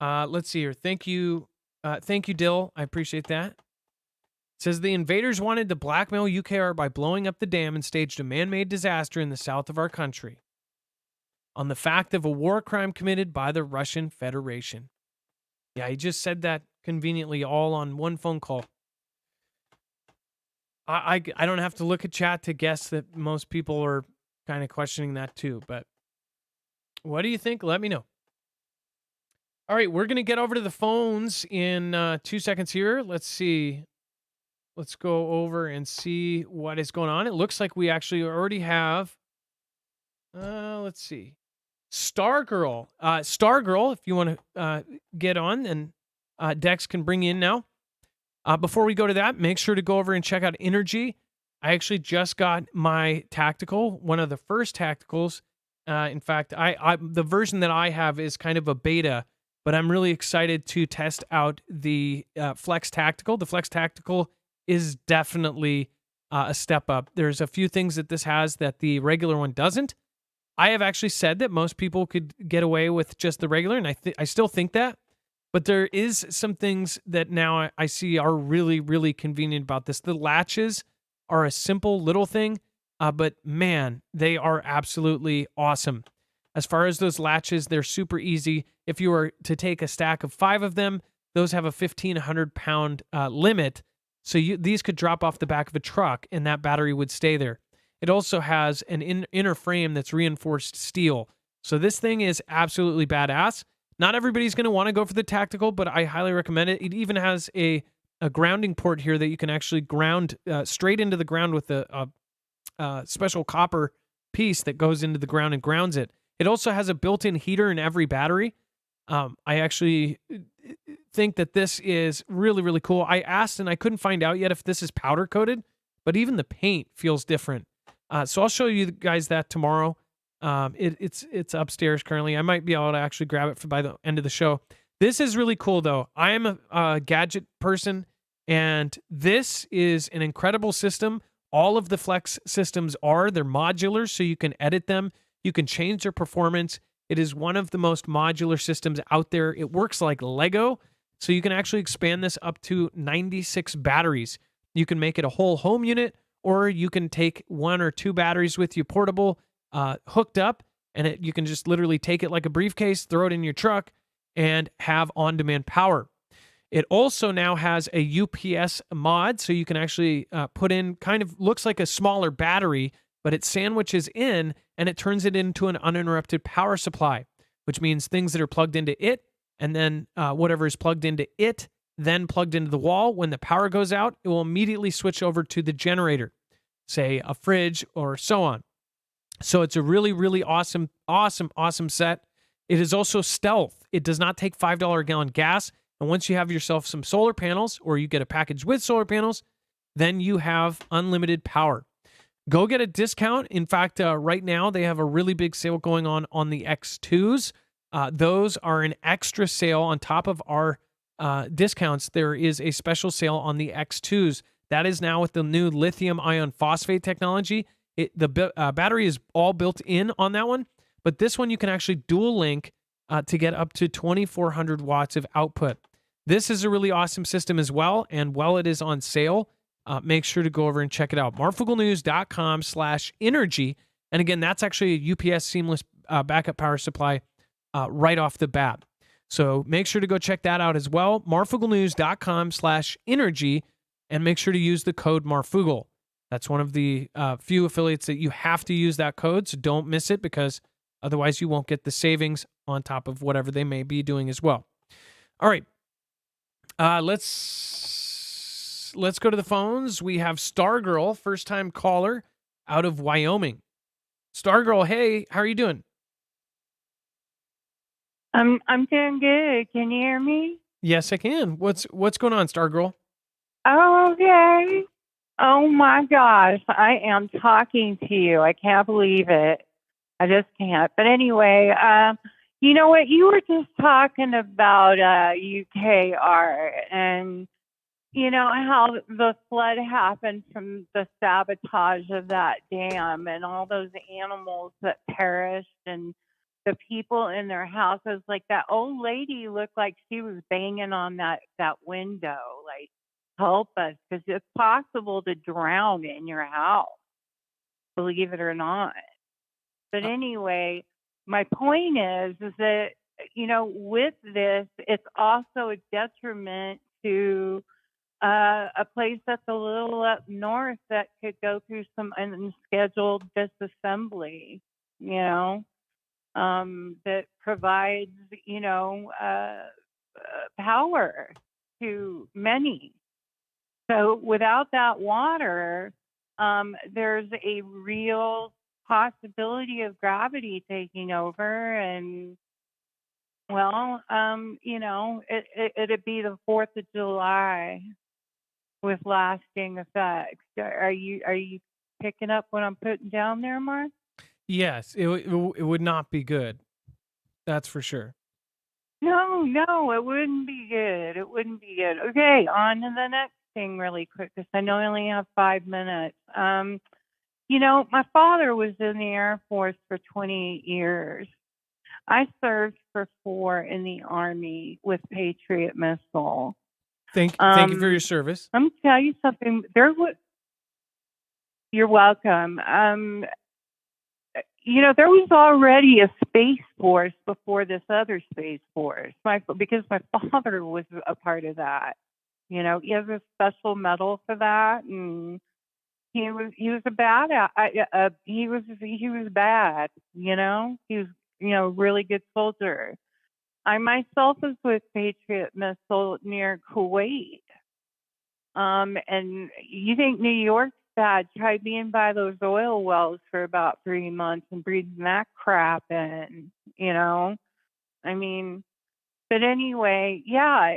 Let's see here. Thank you, Dill. I appreciate that. It says the invaders wanted to blackmail UKR by blowing up the dam and staged a man-made disaster in the south of our country on the fact of a war crime committed by the Russian Federation. Yeah, he just said that conveniently all on one phone call. I don't have to look at chat to guess that most people are kind of questioning that too, but what do you think? Let me know. All right, we're going to get over to the phones in 2 seconds here. Let's see. Let's go over and see what is going on. It looks like we actually already have, let's see, Stargirl. Stargirl, if you want to get on, and Dex can bring you in now. Before we go to that, make sure to go over and check out Inergy. I actually just got my tactical, one of the first tacticals. In fact, the version that I have is kind of a beta, but I'm really excited to test out the Flex Tactical. The Flex Tactical is definitely a step up. There's a few things that this has that the regular one doesn't. I have actually said that most people could get away with just the regular, and I still think that. But there is some things that now I see are really, really convenient about this. The latches are a simple little thing, but man, they are absolutely awesome. As far as those latches, they're super easy. If you were to take a stack of 5 of them, those have a 1,500-pound limit. So these could drop off the back of a truck, and that battery would stay there. It also has an inner frame that's reinforced steel. So this thing is absolutely badass. Not everybody's going to want to go for the tactical, but I highly recommend it. It even has a grounding port here that you can actually ground straight into the ground with a special copper piece that goes into the ground and grounds it. It also has a built-in heater in every battery. I actually think that this is really, really cool. I asked and I couldn't find out yet if this is powder coated, but even the paint feels different. So I'll show you guys that tomorrow. It's upstairs currently. I might be able to actually grab it by the end of the show. This is really cool though. I am a gadget person, and this is an incredible system. All of the Flex systems they're modular, so you can edit them. You can change their performance. It is one of the most modular systems out there. It works like Lego, so you can actually expand this up to 96 batteries. You can make it a whole home unit, or you can take 1 or 2 batteries with you portable, hooked up, and you can just literally take it like a briefcase, throw it in your truck, and have on-demand power. It also now has a UPS mod, so you can actually put in kind of looks like a smaller battery, but it sandwiches in and it turns it into an uninterrupted power supply, which means things that are plugged into it and then whatever is plugged into it, then plugged into the wall. When the power goes out, it will immediately switch over to the generator, say a fridge or so on. So it's a really, really awesome set. It is also stealth. It does not take $5 a gallon gas. And once you have yourself some solar panels, or you get a package with solar panels, then you have unlimited power. Go get a discount. In fact, right now they have a really big sale going on the X2s. Those are an extra sale on top of our discounts. There is a special sale on the X2s. That is now with the new lithium ion phosphate technology. The battery is all built in on that one, but this one you can actually dual link to get up to 2,400 watts of output. This is a really awesome system as well, and while it is on sale, make sure to go over and check it out. marfooglenews.com/energy, and again, that's actually a UPS seamless backup power supply right off the bat. So make sure to go check that out as well. marfooglenews.com/energy, and make sure to use the code Marfoogle. That's one of the few affiliates that you have to use that code, so don't miss it, because otherwise you won't get the savings on top of whatever they may be doing as well. All right. Let's go to the phones. We have Stargirl, first-time caller out of Wyoming. Stargirl, hey, how are you doing? I'm doing good. Can you hear me? Yes, I can. What's going on, Stargirl? Oh, okay. Oh my gosh, I am talking to you. I can't believe it. I just can't. But anyway, you know what? You were just talking about UKR and, you know, how the flood happened from the sabotage of that dam and all those animals that perished and the people in their houses. Like that old lady looked like she was banging on that window, like, help us, because it's possible to drown in your house, believe it or not. But anyway, my point is that, you know, with this, it's also a detriment to a place that's a little up north that could go through some unscheduled disassembly, you know, that provides, you know, power to many. So without that water, there's a real possibility of gravity taking over, and well, you know, it'd be the 4th of July. with lasting effects. Are you picking up what I'm putting down there, Mark? Yes, it would not be good. That's for sure. No, it wouldn't be good. It wouldn't be good. Okay, on to the next thing really quick because I know I only have 5 minutes. My father was in the Air Force for 28 years. I served for 4 in the Army with Patriot missile. Thank you for your service. Let me tell you something. You're welcome. There was already a Space Force before this other Space Force. Because my father was a part of that. He has a special medal for that, and he was a bad. He was bad. He was a really good soldier. I myself was with Patriot missile near Kuwait. And you think New York's bad? Try being by those oil wells for about 3 months and breathing that crap in. I mean, but anyway, yeah,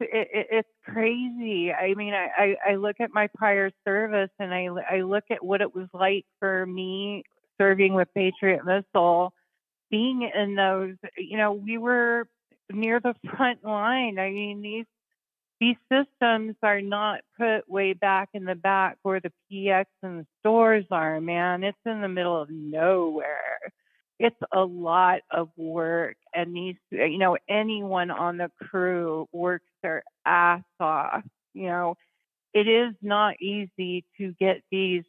it's crazy. I mean, I look at my prior service and I look at what it was like for me serving with Patriot missile, being in those. We were near the front line. I mean, these systems are not put way back in the back where the PX and the stores are, man. It's in the middle of nowhere. It's a lot of work, and anyone on the crew works their ass off. It is not easy to get these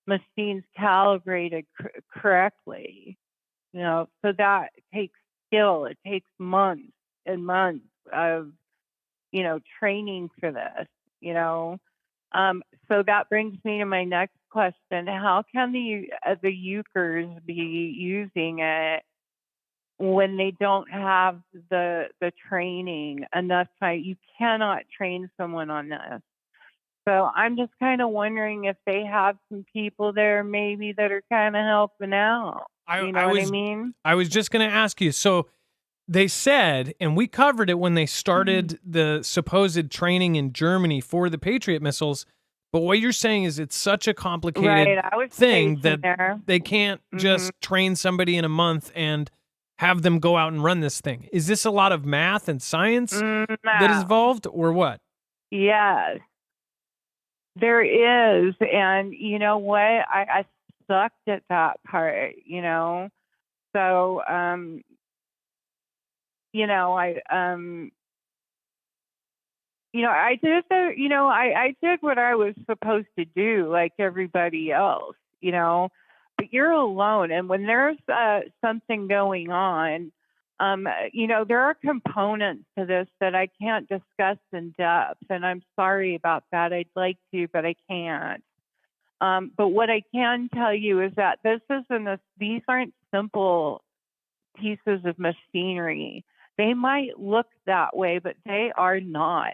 machines calibrated correctly. So that takes skill. It takes months and months of training for this. So that brings me to my next question. How can the Ukers be using it when they don't have the training enough time? You cannot train someone on this. So I'm just kind of wondering if they have some people there maybe that are kind of helping out. You know what I mean? I was just going to ask you. So they said, and we covered it when they started the supposed training in Germany for the Patriot missiles. But what you're saying is it's such a complicated thing that they can't just train somebody in a month and have them go out and run this thing. Is this a lot of math and science that is involved, or what? Yes, there is. And you know what? I sucked at that part, So, I did I did what I was supposed to do, like everybody else, but you're alone. And when there's something going on, there are components to this that I can't discuss in depth. And I'm sorry about that. I'd like to, but I can't. But what I can tell you is that these aren't simple pieces of machinery. They might look that way, but they are not.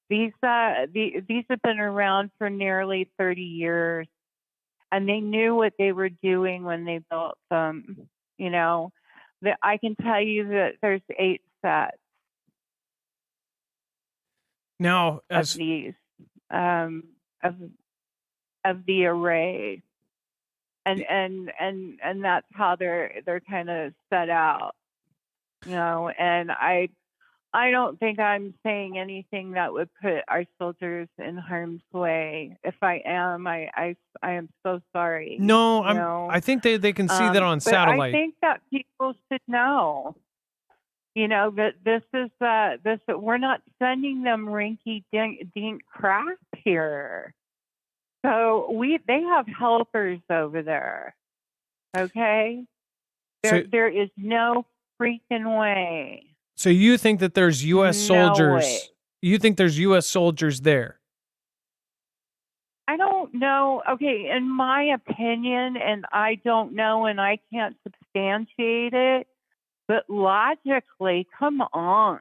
These have been around for nearly 30 years, and they knew what they were doing when they built them. I can tell you that there's 8 sets now of these of the array, and that's how they're kind of set out. And I don't think I'm saying anything that would put our soldiers in harm's way. If I am, I am so sorry. No, I think they can see that on satellite. But I think that people should know, that this is we're not sending them rinky dink crap here. So they have helpers over there. Okay, there is no freaking way. So you think that there's U.S. soldiers? Way. You think there's U.S. soldiers there? I don't know. Okay, in my opinion, and I don't know, and I can't substantiate it, but logically, come on.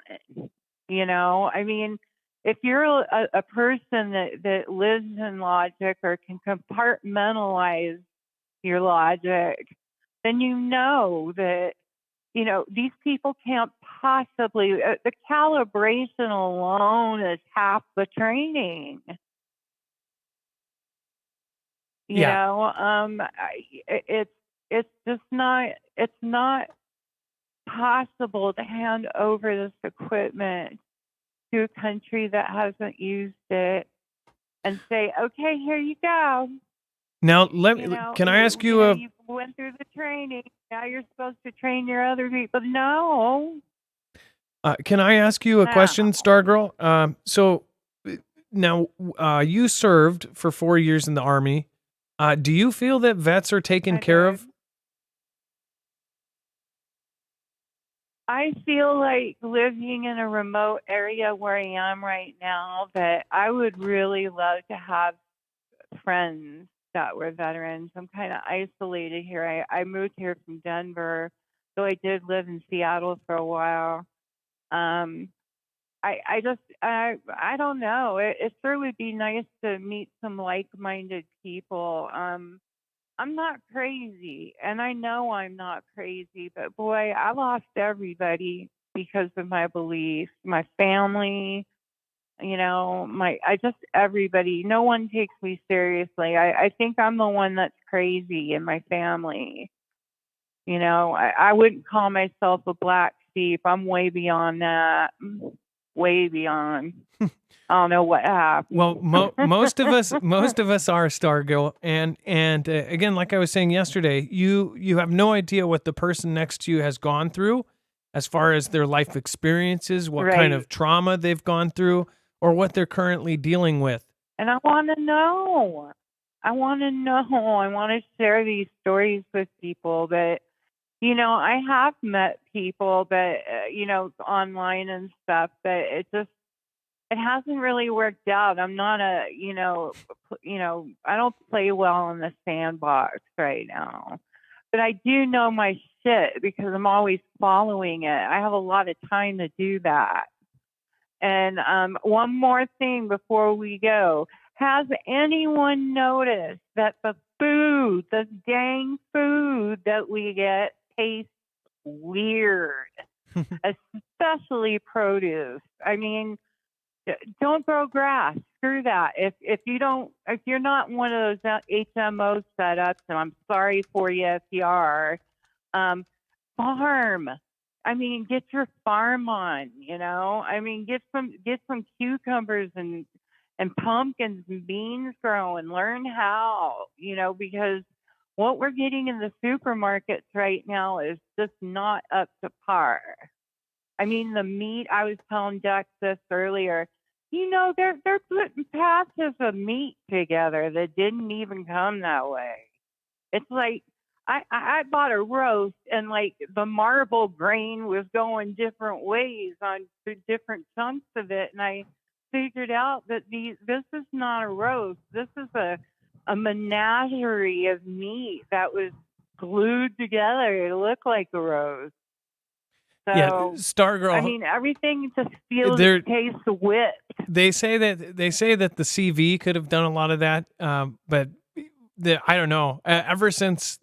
I mean, if you're a person that lives in logic or can compartmentalize your logic, then you know that these people can't possibly, the calibration alone is half the training. It's just not, it's not possible to hand over this equipment to a country that hasn't used it and say, okay, here you go. Now, can I ask you you went through the training. Now you're supposed to train your other people. No. Can I ask you a question, Stargirl? So now you served for 4 years in the Army. Do you feel that vets are taken care of? I feel like living in a remote area where I am right now, that I would really love to have friends that were veterans. I'm kind of isolated here. I moved here from Denver, so I did live in Seattle for a while. I don't know. It sure would be nice to meet some like-minded people. I'm not crazy, and I know I'm not crazy, but boy, I lost everybody because of my beliefs, my family, everybody. No one takes me seriously. I think I'm the one that's crazy in my family. I wouldn't call myself a black sheep. I'm way beyond that. Way beyond. I don't know what happened. Well, most of us are, Stargirl, and again, like I was saying yesterday, you have no idea what the person next to you has gone through, as far as their life experiences, what kind of trauma they've gone through, or what they're currently dealing with. And I want to know. I want to share these stories with people. But I have met people, but online and stuff, but it hasn't really worked out. I'm not I don't play well in the sandbox right now. But I do know my shit because I'm always following it. I have a lot of time to do that. And one more thing before we go. Has anyone noticed that the dang food that we get tastes weird? Especially produce. I mean, don't grow grass. Screw that. If you're not one of those HMO setups, and I'm sorry for you if you are, farm. I mean, get your farm on. I mean, get some cucumbers and pumpkins and beans growing. Learn how. Because what we're getting in the supermarkets right now is just not up to par. I mean, the meat, I was telling Dex this earlier, they're putting patches of meat together that didn't even come that way. It's like, I bought a roast and like the marble grain was going different ways on different chunks of it. And I figured out that this is not a roast. This is a menagerie of meat that was glued together to look like a roast. So, yeah, Stargirl. I mean, everything just feels and tastes whipped. They say that the CV could have done a lot of that, but I don't know. Ever since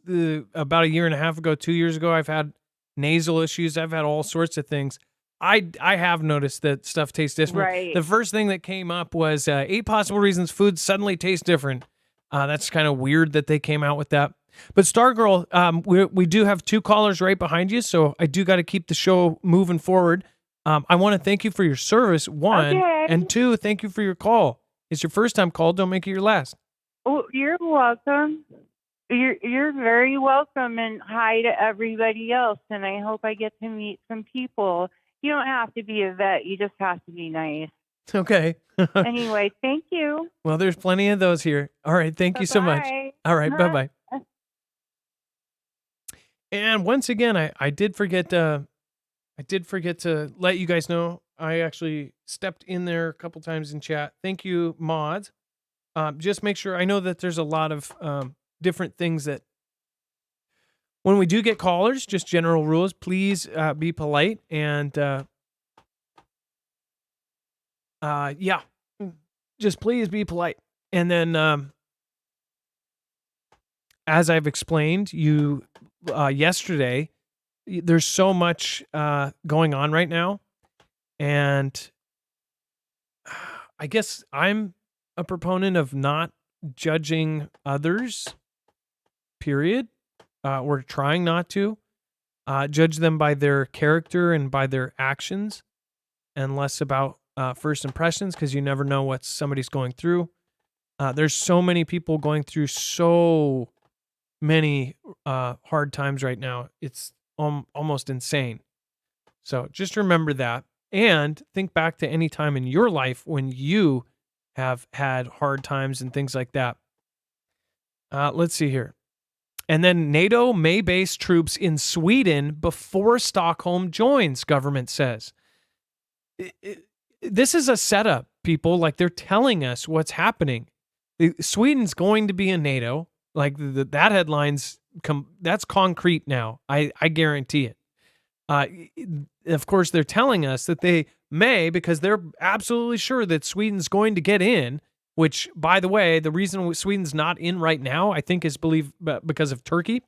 about a year and a half ago, 2 years ago, I've had nasal issues. I've had all sorts of things. I have noticed that stuff tastes different. Right. The first thing that came up was 8 possible reasons food suddenly tastes different. That's kind of weird that they came out with that. But Stargirl, we do have 2 callers right behind you, so I do got to keep the show moving forward. I want to thank you for your service, 1, okay. and 2, thank you for your call. It's your first time call. Don't make it your last. Oh, you're welcome. You're very welcome, and hi to everybody else. And I hope I get to meet some people. You don't have to be a vet. You just have to be nice. Okay. Anyway, thank you. Well, there's plenty of those here. All right. Thank you so much. All right. Bye-bye. And once again, I did forget to let you guys know. I actually stepped in there a couple times in chat. Thank you, mods. Just make sure, I know that there's a lot of different things that when we do get callers, just general rules, please be polite and just please be polite. And then as I've explained, you yesterday, there's so much going on right now, and I guess I'm a proponent of not judging others. Period. We're trying not to judge them by their character and by their actions, and less about first impressions, because you never know what somebody's going through. There's so many people going through so many hard times right now. It's almost insane. So just remember that, and think back to any time in your life when you have had hard times and things like that. Let's see here. And then NATO may base troops in Sweden before Stockholm joins, government says. This is a setup, people. Like, they're telling us what's happening. Sweden's going to be in NATO. Like, that headline's that's concrete now. I guarantee it. Of course, they're telling us that they may, because they're absolutely sure that Sweden's going to get in, which, by the way, the reason Sweden's not in right now, I think, is because of Turkey.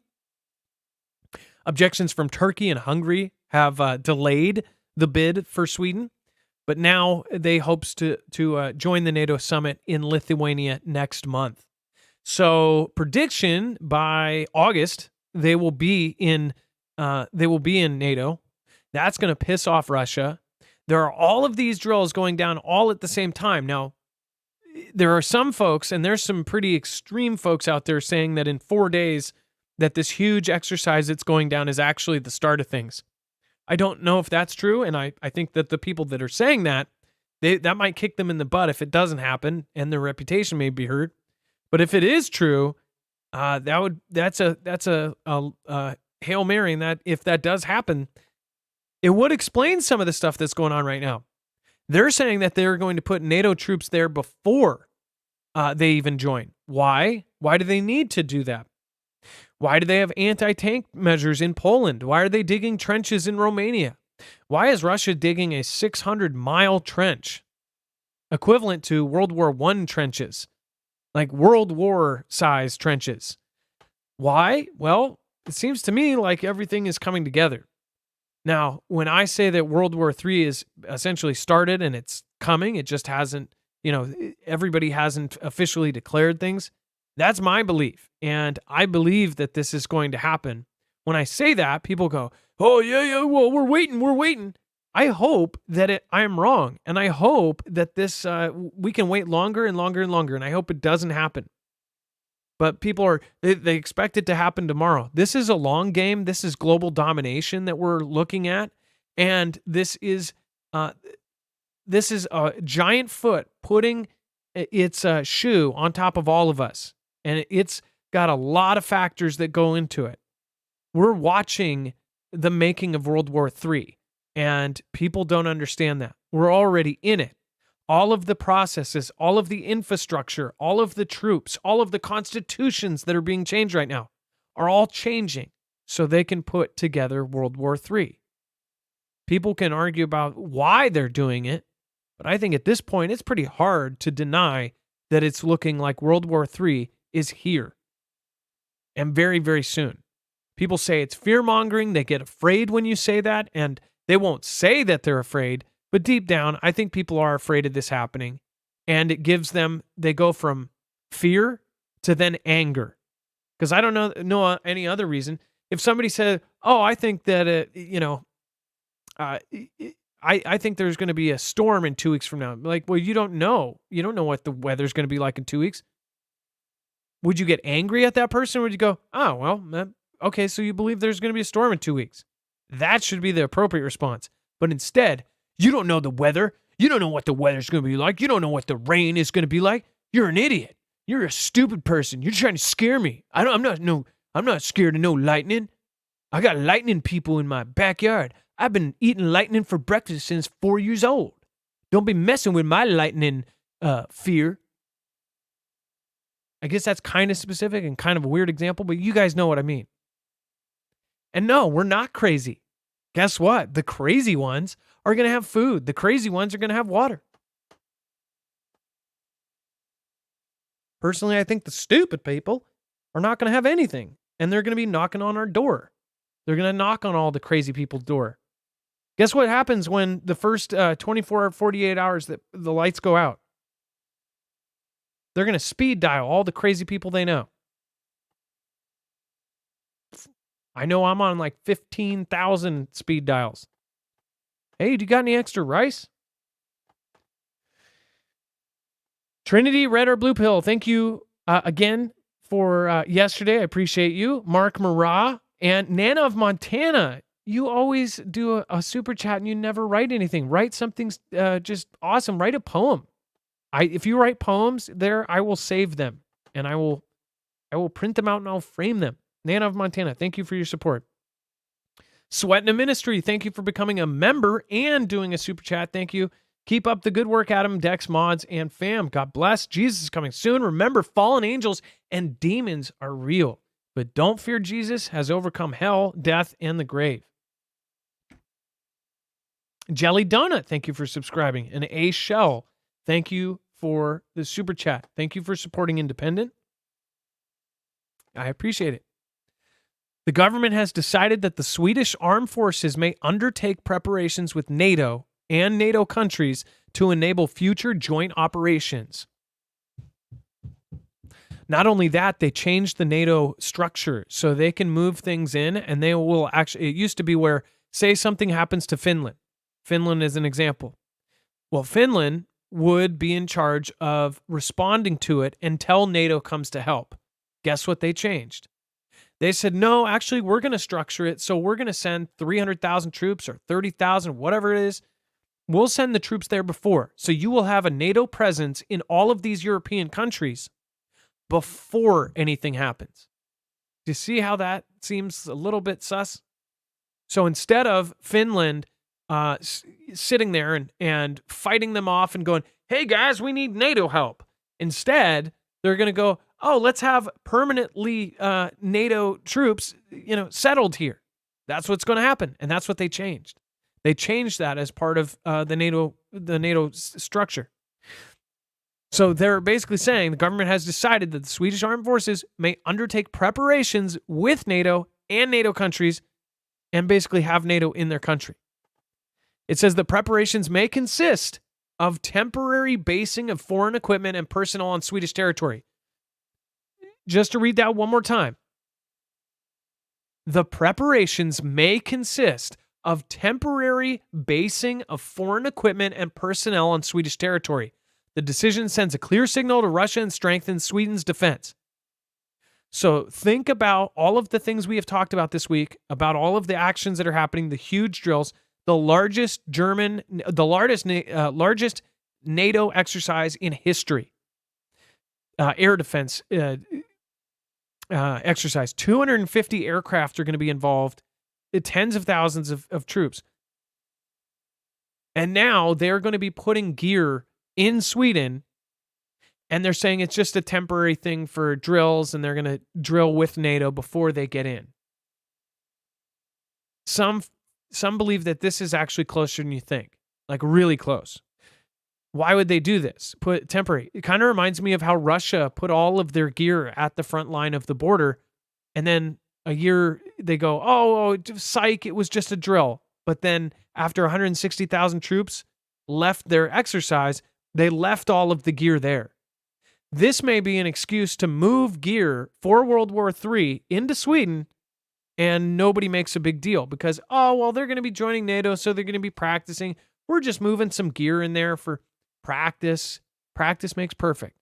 Objections from Turkey and Hungary have delayed the bid for Sweden, but now they hopes to join the NATO summit in Lithuania next month. So, prediction by August they will be in NATO. That's going to piss off Russia. There are all of these drills going down all at the same time. Now, there are some folks, and there's some pretty extreme folks out there saying that in 4 days that this huge exercise that's going down is actually the start of things. I don't know if that's true, and I think that the people that are saying that, that might kick them in the butt if it doesn't happen, and their reputation may be hurt. But if it is true, that's a Hail Mary, and that if that does happen, it would explain some of the stuff that's going on right now. They're saying that they're going to put NATO troops there before they even join. Why? Why do they need to do that? Why do they have anti-tank measures in Poland? Why are they digging trenches in Romania? Why is Russia digging a 600-mile trench, equivalent to World War I trenches, like World War-size trenches? Why? Well, it seems to me like everything is coming together. Now, when I say that World War III is essentially started and it's coming, it just hasn't, everybody hasn't officially declared things. That's my belief. And I believe that this is going to happen. When I say that, people go, oh, yeah, well, we're waiting. I hope that I am wrong. And I hope that this, we can wait longer and longer and longer. And I hope it doesn't happen. But people they expect it to happen tomorrow. This is a long game. This is global domination that we're looking at. And this is a giant foot putting its shoe on top of all of us. And it's got a lot of factors that go into it. We're watching the making of World War III, and people don't understand that. We're already in it. All of the processes, all of the infrastructure, all of the troops, all of the constitutions that are being changed right now are all changing so they can put together World War III. People can argue about why they're doing it, but I think at this point it's pretty hard to deny that it's looking like World War III is here, and very, very soon. People say it's fear-mongering. They get afraid when you say that, and they won't say that they're afraid, but deep down, I think people are afraid of this happening, and it gives them, they go from fear to then anger. Because I don't know any other reason. If somebody said, oh, I think that, I think there's going to be a storm in 2 weeks from now. Like, well, you don't know. You don't know what the weather's going to be like in 2 weeks. Would you get angry at that person, or would you go, oh, well, okay, so you believe there's going to be a storm in 2 weeks? That should be the appropriate response. But instead, you don't know the weather. You don't know what the weather's going to be like. You don't know what the rain is going to be like. You're an idiot. You're a stupid person. You're trying to scare me. I'm not scared of no lightning. I got lightning people in my backyard. I've been eating lightning for breakfast since 4 years old. Don't be messing with my lightning fear. I guess that's kind of specific and kind of a weird example, but you guys know what I mean. And no, we're not crazy. Guess what? The crazy ones are going to have food. The crazy ones are going to have water. Personally, I think the stupid people are not going to have anything, and they're going to be knocking on our door. They're going to knock on all the crazy people's door. Guess what happens when the first 24 or 48 hours that the lights go out? They're going to speed dial all the crazy people they know. I know I'm on like 15,000 speed dials. Hey, do you got any extra rice? Trinity, red or blue pill, thank you again for yesterday. I appreciate you. Mark Marat and Nana of Montana. You always do a super chat and you never write anything. Write something just awesome. Write a poem. If you write poems there, I will save them and I will print them out and I'll frame them. Nana of Montana, thank you for your support. Sweat in a Ministry, thank you for becoming a member and doing a super chat. Thank you. Keep up the good work, Adam, Dex, Mods, and fam. God bless. Jesus is coming soon. Remember, fallen angels and demons are real, but don't fear. Jesus has overcome hell, death, and the grave. Jelly Donut, thank you for subscribing. And A Shell, thank you for the super chat. Thank you for supporting Independent. I appreciate it. The government has decided that the Swedish armed forces may undertake preparations with NATO and NATO countries to enable future joint operations. Not only that, they changed the NATO structure so they can move things in and they will actually, it used to be where, say something happens to Finland. Finland is an example. Well, Finland would be in charge of responding to it until NATO comes to help. Guess what they changed? They said, no, actually, we're going to structure it. So we're going to send 300,000 troops or 30,000, whatever it is. We'll send the troops there before. So you will have a NATO presence in all of these European countries before anything happens. Do you see how that seems a little bit sus? So instead of Finland sitting there and fighting them off and going, hey, guys, we need NATO help. Instead, they're going to go, oh, let's have permanently NATO troops, settled here. That's what's going to happen, and that's what they changed. They changed that as part of the NATO structure. So they're basically saying the government has decided that the Swedish armed forces may undertake preparations with NATO and NATO countries and basically have NATO in their country. It says the preparations may consist of temporary basing of foreign equipment and personnel on Swedish territory. Just to read that one more time. The preparations may consist of temporary basing of foreign equipment and personnel on Swedish territory. The decision sends a clear signal to Russia and strengthens Sweden's defense. So think about all of the things we have talked about this week, about all of the actions that are happening, the huge drills, the largest NATO exercise in history. Air defense exercise. 250 aircraft are going to be involved, tens of thousands of troops. And now they're going to be putting gear in Sweden, and they're saying it's just a temporary thing for drills, and they're going to drill with NATO before they get in. Some believe that this is actually closer than you think, like really close. Why would they do this? Put temporary. It kind of reminds me of how Russia put all of their gear at the front line of the border, and then a year they go, oh, psych, it was just a drill. But then after 160,000 troops left their exercise, they left all of the gear there. This may be an excuse to move gear for World War III into Sweden, and nobody makes a big deal because, they're going to be joining NATO, so they're going to be practicing. We're just moving some gear in there for practice. Practice makes perfect.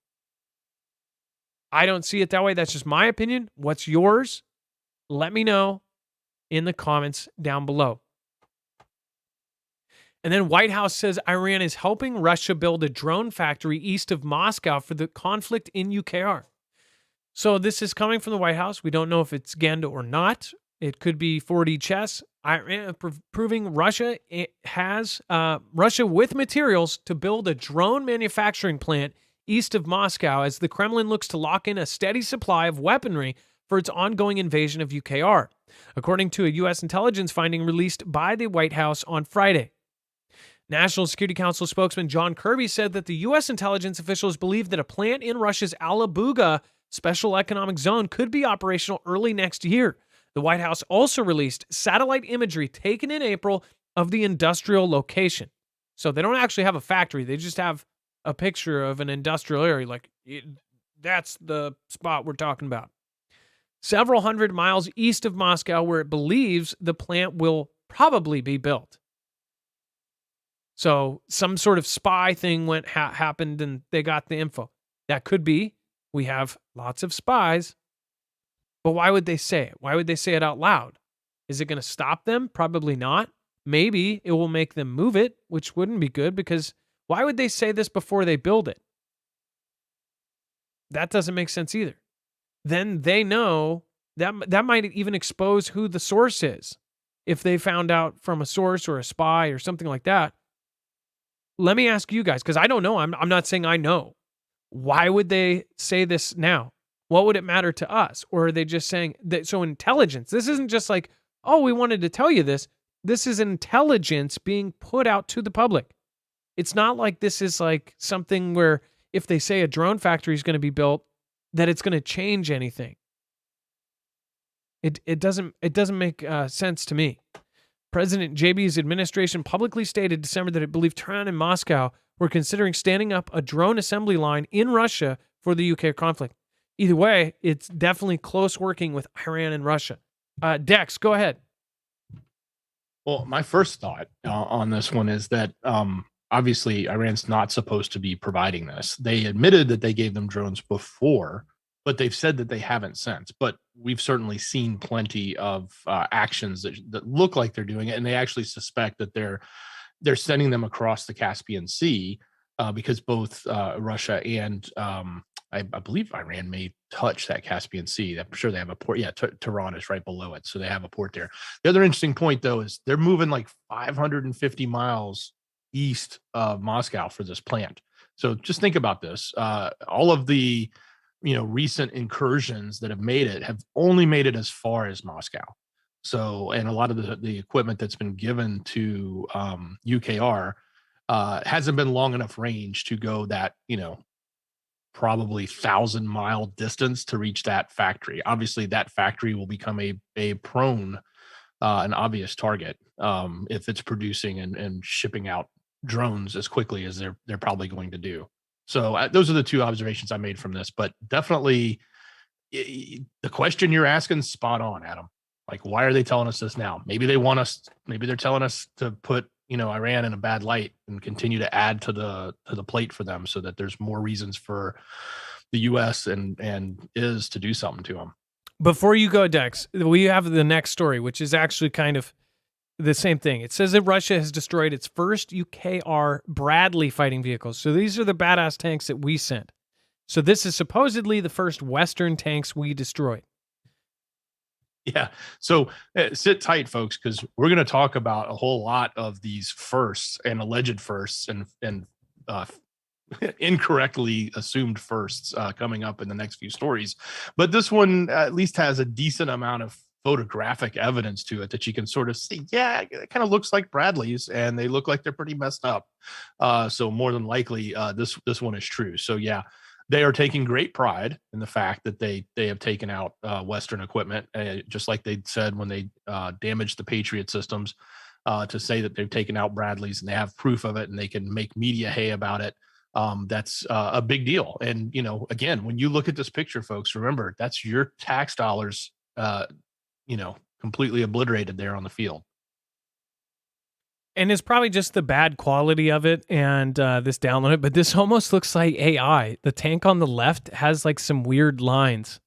I don't see it that way. That's just my opinion. What's yours? Let me know in the comments down below. And then White House says Iran is helping Russia build a drone factory east of Moscow for the conflict in UKR. So this is coming from the White House. We don't know if it's Genda or not. It could be 4D chess. Iran proving Russia has Russia with materials to build a drone manufacturing plant east of Moscow as the Kremlin looks to lock in a steady supply of weaponry for its ongoing invasion of UKR, according to a U.S. intelligence finding released by the White House on Friday. National Security Council spokesman John Kirby said that the U.S. intelligence officials believe that a plant in Russia's Alabuga Special Economic Zone could be operational early next year. The White House also released satellite imagery taken in April of the industrial location. So they don't actually have a factory. They just have a picture of an industrial area. Like, that's the spot we're talking about. Several hundred miles east of Moscow, where it believes the plant will probably be built. So some sort of spy thing happened and they got the info. That could be. We have lots of spies. But why would they say it? Why would they say it out loud? Is it going to stop them? Probably not. Maybe it will make them move it, which wouldn't be good, because why would they say this before they build it? That doesn't make sense either. Then they know that might even expose who the source is. If they found out from a source or a spy or something like that. Let me ask you guys, because I don't know. I'm not saying I know. Why would they say this now? What would it matter to us? Or are they just saying that? So intelligence, this isn't just like, oh, we wanted to tell you this. This is intelligence being put out to the public. It's not like this is like something where if they say a drone factory is going to be built, that it's going to change anything. It doesn't make sense to me. President JB's administration publicly stated December that it believed Tehran and Moscow were considering standing up a drone assembly line in Russia for the UK conflict. Either way, it's definitely close working with Iran and Russia. Dex, go ahead. Well, my first thought on this one is that obviously Iran's not supposed to be providing this. They admitted that they gave them drones before, but they've said that they haven't since. But we've certainly seen plenty of actions that look like they're doing it, and they actually suspect that they're sending them across the Caspian Sea because both Russia and I believe Iran may touch that Caspian Sea. I'm sure they have a port. Yeah, Tehran is right below it, so they have a port there. The other interesting point, though, is they're moving like 550 miles east of Moscow for this plant. So just think about this. All of the recent incursions that have made it have only made it as far as Moscow. So, and a lot of the equipment that's been given to UKR hasn't been long enough range to go that, probably 1,000-mile distance to reach that factory. Obviously, that factory will become a prone, an obvious target if it's producing and shipping out drones as quickly as they're probably going to do. So those are the two observations I made from this. But definitely, the question you're asking, spot on, Adam. Like, why are they telling us this now? Maybe they want us. Maybe they're telling us to put Iran in a bad light and continue to add to the plate for them, so that there's more reasons for the U.S. and is to do something to them. Before you go, Dex, we have the next story, which is actually kind of the same thing. It says that Russia has destroyed its first UKR Bradley fighting vehicles. So these are the badass tanks that we sent. So this is supposedly the first Western tanks we destroyed. Yeah. So sit tight, folks, because we're going to talk about a whole lot of these firsts and alleged firsts and incorrectly assumed firsts coming up in the next few stories. But this one at least has a decent amount of photographic evidence to it that you can sort of see. Yeah, it kind of looks like Bradley's, and they look like they're pretty messed up. So more than likely, this one is true. So yeah. They are taking great pride in the fact that they have taken out Western equipment, just like they said when they damaged the Patriot systems, to say that they've taken out Bradley's and they have proof of it and they can make media hay about it. That's a big deal. And, again, when you look at this picture, folks, remember, that's your tax dollars, completely obliterated there on the field. And it's probably just the bad quality of it and this download, but this almost looks like AI. The tank on the left has like some weird lines.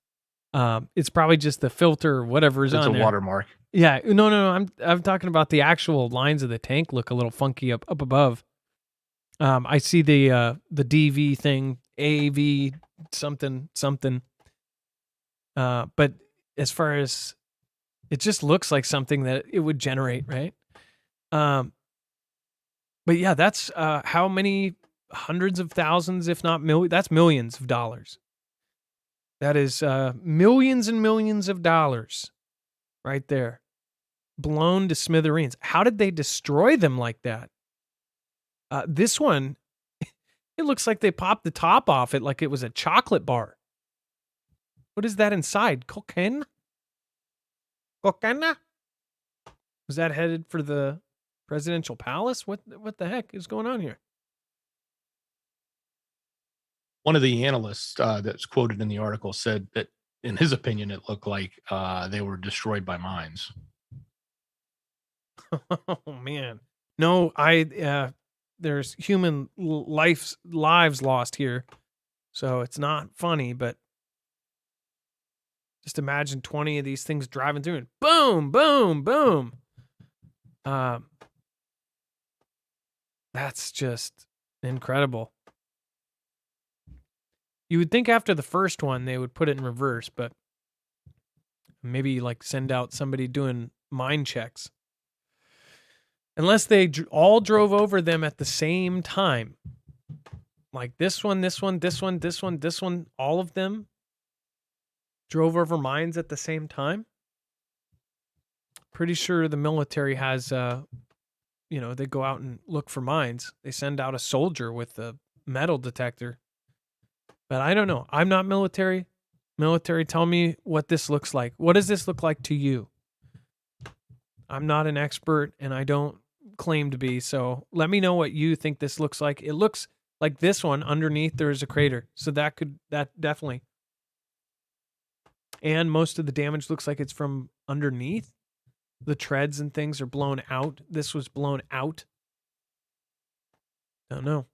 It's probably just the filter or whatever is on there. It's a watermark. Yeah, no. I'm talking about the actual lines of the tank look a little funky up above. I see the DV thing, AV something. But as far as it just looks like something that it would generate, right? But yeah, that's how many hundreds of thousands, if not millions, that's millions of dollars. That is millions and millions of dollars right there, blown to smithereens. How did they destroy them like that? This one, it looks like they popped the top off it like it was a chocolate bar. What is that inside? Cocaine? Cocaine? Was that headed for the presidential palace? What the heck is going on here? One of the analysts that's quoted in the article said that, in his opinion, it looked like they were destroyed by mines. Oh man. No, there's human lives lost here. So it's not funny, but just imagine 20 of these things driving through and boom, boom, boom. That's just incredible. You would think after the first one they would put it in reverse, but maybe like send out somebody doing mine checks. Unless they all drove over them at the same time. Like this one, all of them drove over mines at the same time. Pretty sure the military has, they go out and look for mines. They send out a soldier with a metal detector. But I don't know. I'm not military. Military, tell me what this looks like. What does this look like to you? I'm not an expert, and I don't claim to be. So let me know what you think this looks like. It looks like this one. Underneath there is a crater. So that definitely. And most of the damage looks like it's from underneath. The treads and things are blown out. This was blown out. Don't know.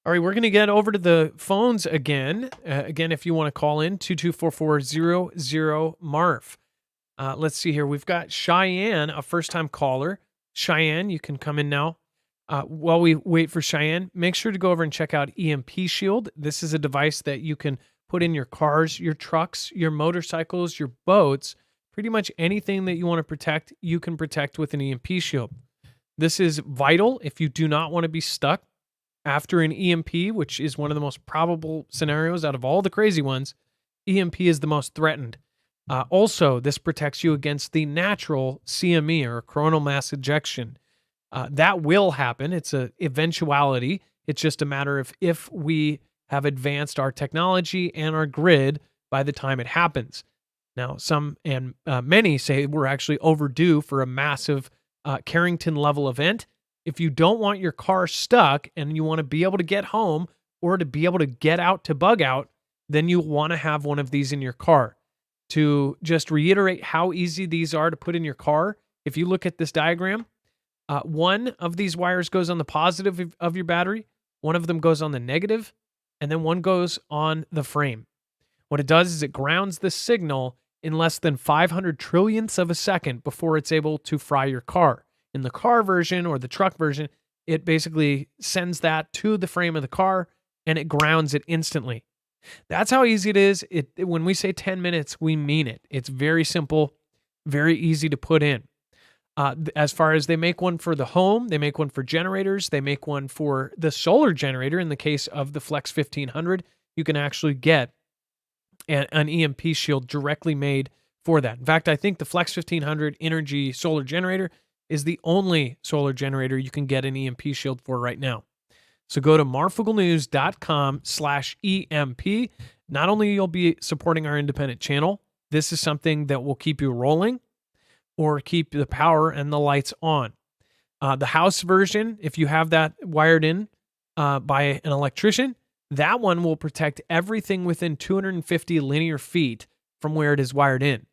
All right, we're going to get over to the phones again. Again, if you want to call in, 224-400-MARF. Let's see here. We've got Cheyenne, a first-time caller. Cheyenne, you can come in now. While we wait for Cheyenne, make sure to go over and check out EMP Shield. This is a device that you can put in your cars, your trucks, your motorcycles, your boats. Pretty much anything that you want to protect, you can protect with an EMP Shield. This is vital if you do not want to be stuck after an EMP, which is one of the most probable scenarios out of all the crazy ones. EMP is the most threatened. Also, this protects you against the natural CME, or coronal mass ejection. That will happen. It's an eventuality. It's just a matter of if we have advanced our technology and our grid by the time it happens. Now, some and many say we're actually overdue for a massive Carrington-level event. If you don't want your car stuck and you want to be able to get home or to be able to get out to bug out, then you want to have one of these in your car. To just reiterate how easy these are to put in your car, if you look at this diagram, one of these wires goes on the positive of your battery, one of them goes on the negative, and then one goes on the frame. What it does is it grounds the signal in less than 500 trillionths of a second before it's able to fry your car. In the car version or the truck version, it basically sends that to the frame of the car and it grounds it instantly. That's how easy it is. When we say 10 minutes, we mean it. It's very simple, very easy to put in. As far as they make one for the home, they make one for generators, they make one for the solar generator. In the case of the Flex 1500, you can actually get an EMP shield directly made for that. In fact, I think the Flex 1500 Inergy solar generator is the only solar generator you can get an EMP shield for right now. So go to marfooglenews.com/EMP. Not only you'll be supporting our independent channel, this is something that will keep you rolling or keep the power and the lights on. The house version, if you have that wired in by an electrician, that one will protect everything within 250 linear feet from where it is wired in.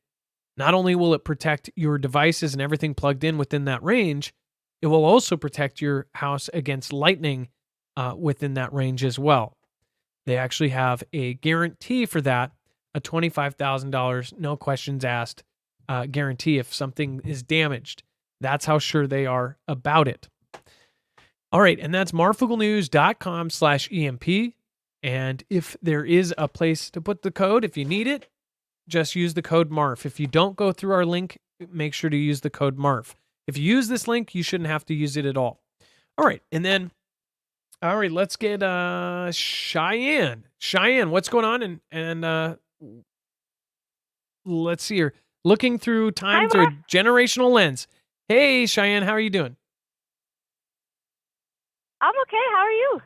Not only will it protect your devices and everything plugged in within that range, it will also protect your house against lightning within that range as well. They actually have a guarantee for that, a $25,000, no questions asked guarantee if something is damaged. That's how sure they are about it. All right, and that's marfooglenews.com/EMP. And if there is a place to put the code, if you need it, just use the code MARF. If you don't go through our link, make sure to use the code MARF. If you use this link, you shouldn't have to use it at all. All right, and then, all right, let's get Cheyenne. Cheyenne, what's going on? And let's see here. Looking through time through a generational lens. Hey, Cheyenne, how are you doing? I'm okay. How are you?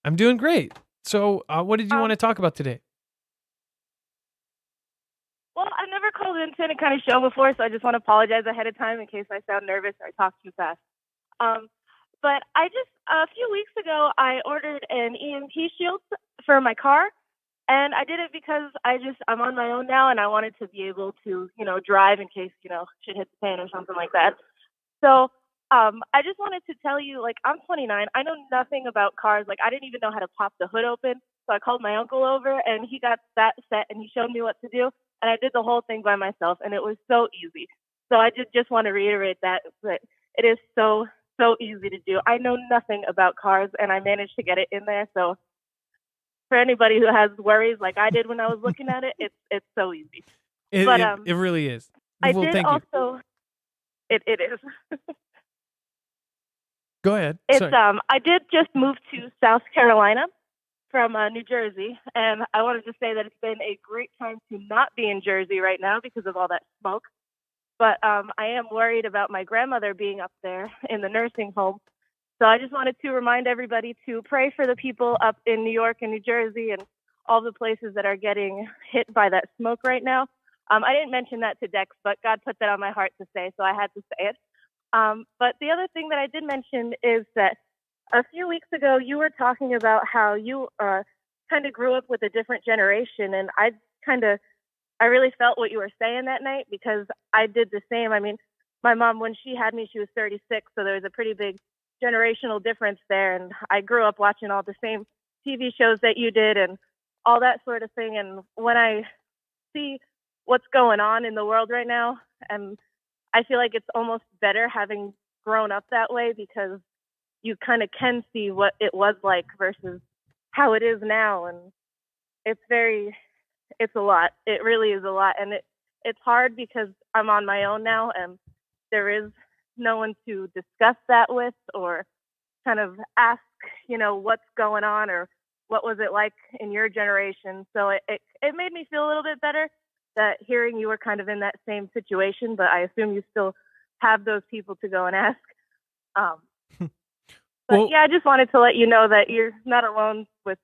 I'm doing great. So what did you want to talk about today? called into any kind of show before, so I just want to apologize ahead of time in case I sound nervous or I talk too fast. But a few weeks ago, I ordered an EMP Shield for my car, and I did it because I'm on my own now, and I wanted to be able to, drive in case, shit hits the fan or something like that. So I just wanted to tell you, like, I'm 29. I know nothing about cars. Like, I didn't even know how to pop the hood open. So I called my uncle over, and he got that set, and he showed me what to do. And I did the whole thing by myself, and it was so easy. So I just want to reiterate that it is so easy to do. I know nothing about cars, and I managed to get it in there. So for anybody who has worries like I did when I was looking at it, it's so easy. It really is. I well, did thank also. You. It is. Go ahead. It's Sorry. I did just move to South Carolina from New Jersey, and I wanted to say that it's been a great time to not be in Jersey right now because of all that smoke. But I am worried about my grandmother being up there in the nursing home. So I just wanted to remind everybody to pray for the people up in New York and New Jersey and all the places that are getting hit by that smoke right now. I didn't mention that to Dex, but God put that on my heart to say, so I had to say it. But the other thing that I did mention is that a few weeks ago, you were talking about how you kind of grew up with a different generation, and I really felt what you were saying that night because I did the same. I mean, my mom, when she had me, she was 36, so there was a pretty big generational difference there, and I grew up watching all the same TV shows that you did and all that sort of thing. And when I see what's going on in the world right now, and I feel like it's almost better having grown up that way because you kind of can see what it was like versus how it is now. And it's a lot. It really is a lot. And it's hard because I'm on my own now and there is no one to discuss that with or kind of ask, what's going on or what was it like in your generation. So it made me feel a little bit better that hearing you were kind of in that same situation, but I assume you still have those people to go and ask. But yeah, I just wanted to let you know that you're not alone with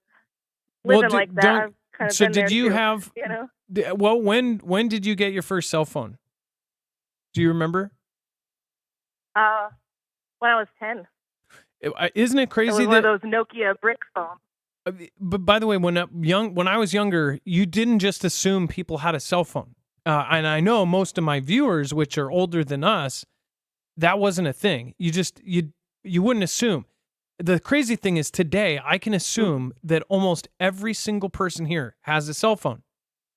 living like that. I've kind of so been did there you too, have, well, when did you get your first cell phone? Do you remember? When I was 10. Isn't it crazy it was one of those Nokia brick phones. But by the way, when I was younger, you didn't just assume people had a cell phone. And I know most of my viewers, which are older than us, that wasn't a thing. You wouldn't assume. The crazy thing is today, I can assume that almost every single person here has a cell phone.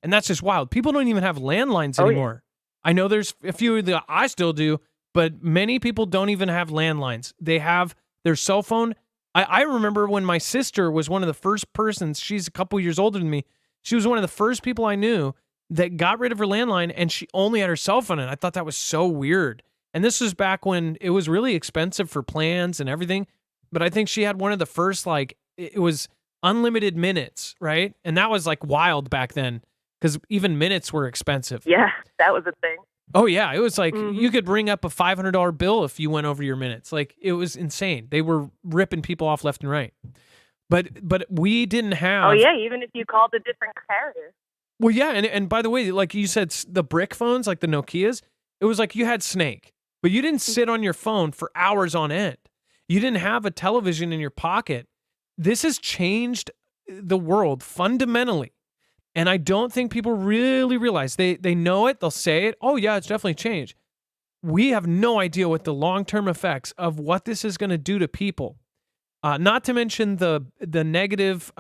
And that's just wild. People don't even have landlines anymore. Yeah. I know there's a few that I still do, but many people don't even have landlines. They have their cell phone. I remember when my sister was one of the first persons, she's a couple years older than me, she was one of the first people I knew that got rid of her landline and she only had her cell phone. And I thought that was so weird. And this was back when it was really expensive for plans and everything. But I think she had one of the first, it was unlimited minutes, right? And that was wild back then because even minutes were expensive. Yeah, that was a thing. Oh, yeah. It was you could ring up a $500 bill if you went over your minutes. It was insane. They were ripping people off left and right. But we didn't have... Oh, yeah, even if you called a different carrier. Well, yeah, and by the way, like you said, the brick phones, like the Nokias, it was like you had Snake, but you didn't sit on your phone for hours on end. You didn't have a television in your pocket. This has changed the world fundamentally. And I don't think people really realize. They know it. They'll say it. Oh, yeah, it's definitely changed. We have no idea what the long-term effects of what this is going to do to people. Not to mention the negative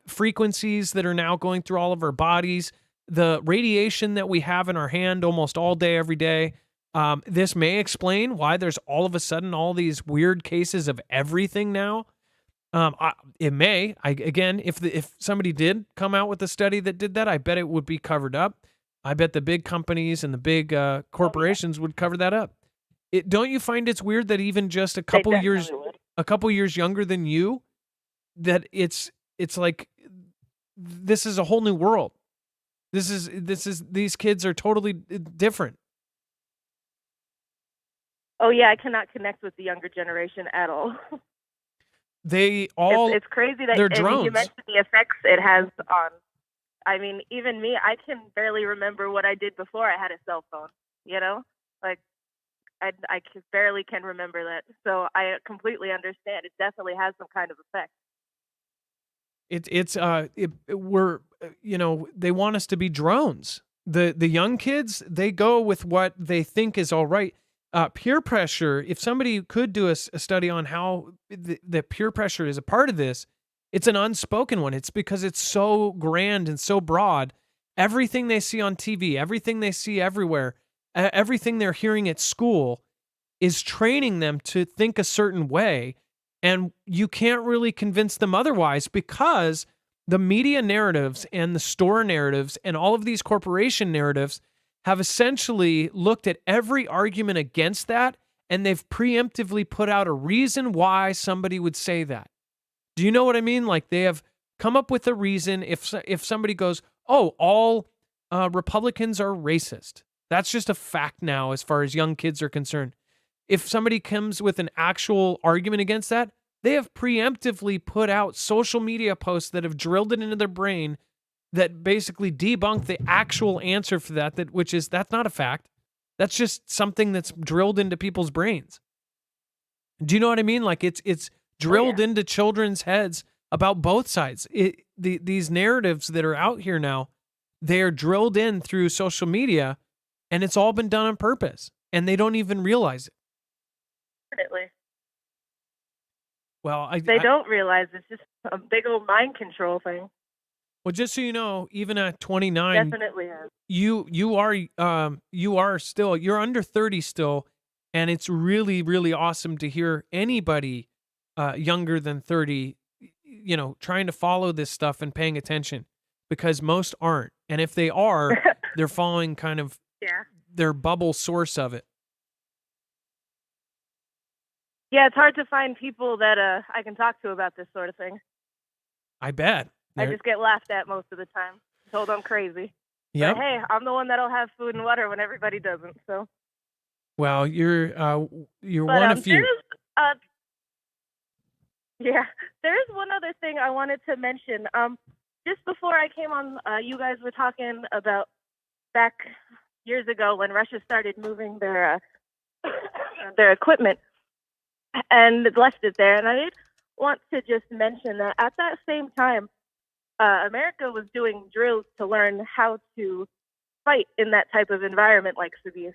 frequencies that are now going through all of our bodies, the radiation that we have in our hand almost all day, every day. This may explain why there's all of a sudden all these weird cases of everything now. It may. Again, if somebody did come out with a study that did that, I bet it would be covered up. I bet the big companies and the big corporations would cover that up. Don't you find it's weird that even just a couple years younger than you, that it's like this is a whole new world. These kids are totally different. Oh yeah, I cannot connect with the younger generation at all. They all it's crazy that they're drones. you mentioned the effects it has on I mean, even me, I can barely remember what I did before I had a cell phone. Like I barely can remember that. So I completely understand. It definitely has some kind of effect. They want us to be drones. The young kids, they go with what they think is all right. Peer pressure, if somebody could do a study on how the peer pressure is a part of this, it's an unspoken one. It's because it's so grand and so broad. Everything they see on TV, everything they see everywhere, everything they're hearing at school is training them to think a certain way. And you can't really convince them otherwise, because the media narratives and the store narratives and all of these corporation narratives have essentially looked at every argument against that, and they've preemptively put out a reason why somebody would say that. Do you know what I mean? Like, they have come up with a reason. If somebody goes, oh, all Republicans are racist, that's just a fact now as far as young kids are concerned. If somebody comes with an actual argument against that, they have preemptively put out social media posts that have drilled it into their brain that basically debunk the actual answer for that, which is, that's not a fact. That's just something that's drilled into people's brains. Do you know what I mean? Like, it's drilled into children's heads about both sides. These narratives that are out here now, they are drilled in through social media, and it's all been done on purpose, and they don't even realize it. Definitely. Well, they don't realize it's just a big old mind control thing. Well, just so you know, even at 29, definitely is. You're under 30 still, and it's really, really awesome to hear anybody younger than 30, trying to follow this stuff and paying attention, because most aren't. And if they are, they're following kind of their bubble source of it. Yeah, it's hard to find people that I can talk to about this sort of thing. I bet. I just get laughed at most of the time, told I'm crazy. Yeah. But hey, I'm the one that'll have food and water when everybody doesn't. So. Well, you're one of few. There is one other thing I wanted to mention. Just before I came on, you guys were talking about back years ago when Russia started moving their equipment and left it there. And I did want to just mention that at that same time, America was doing drills to learn how to fight in that type of environment like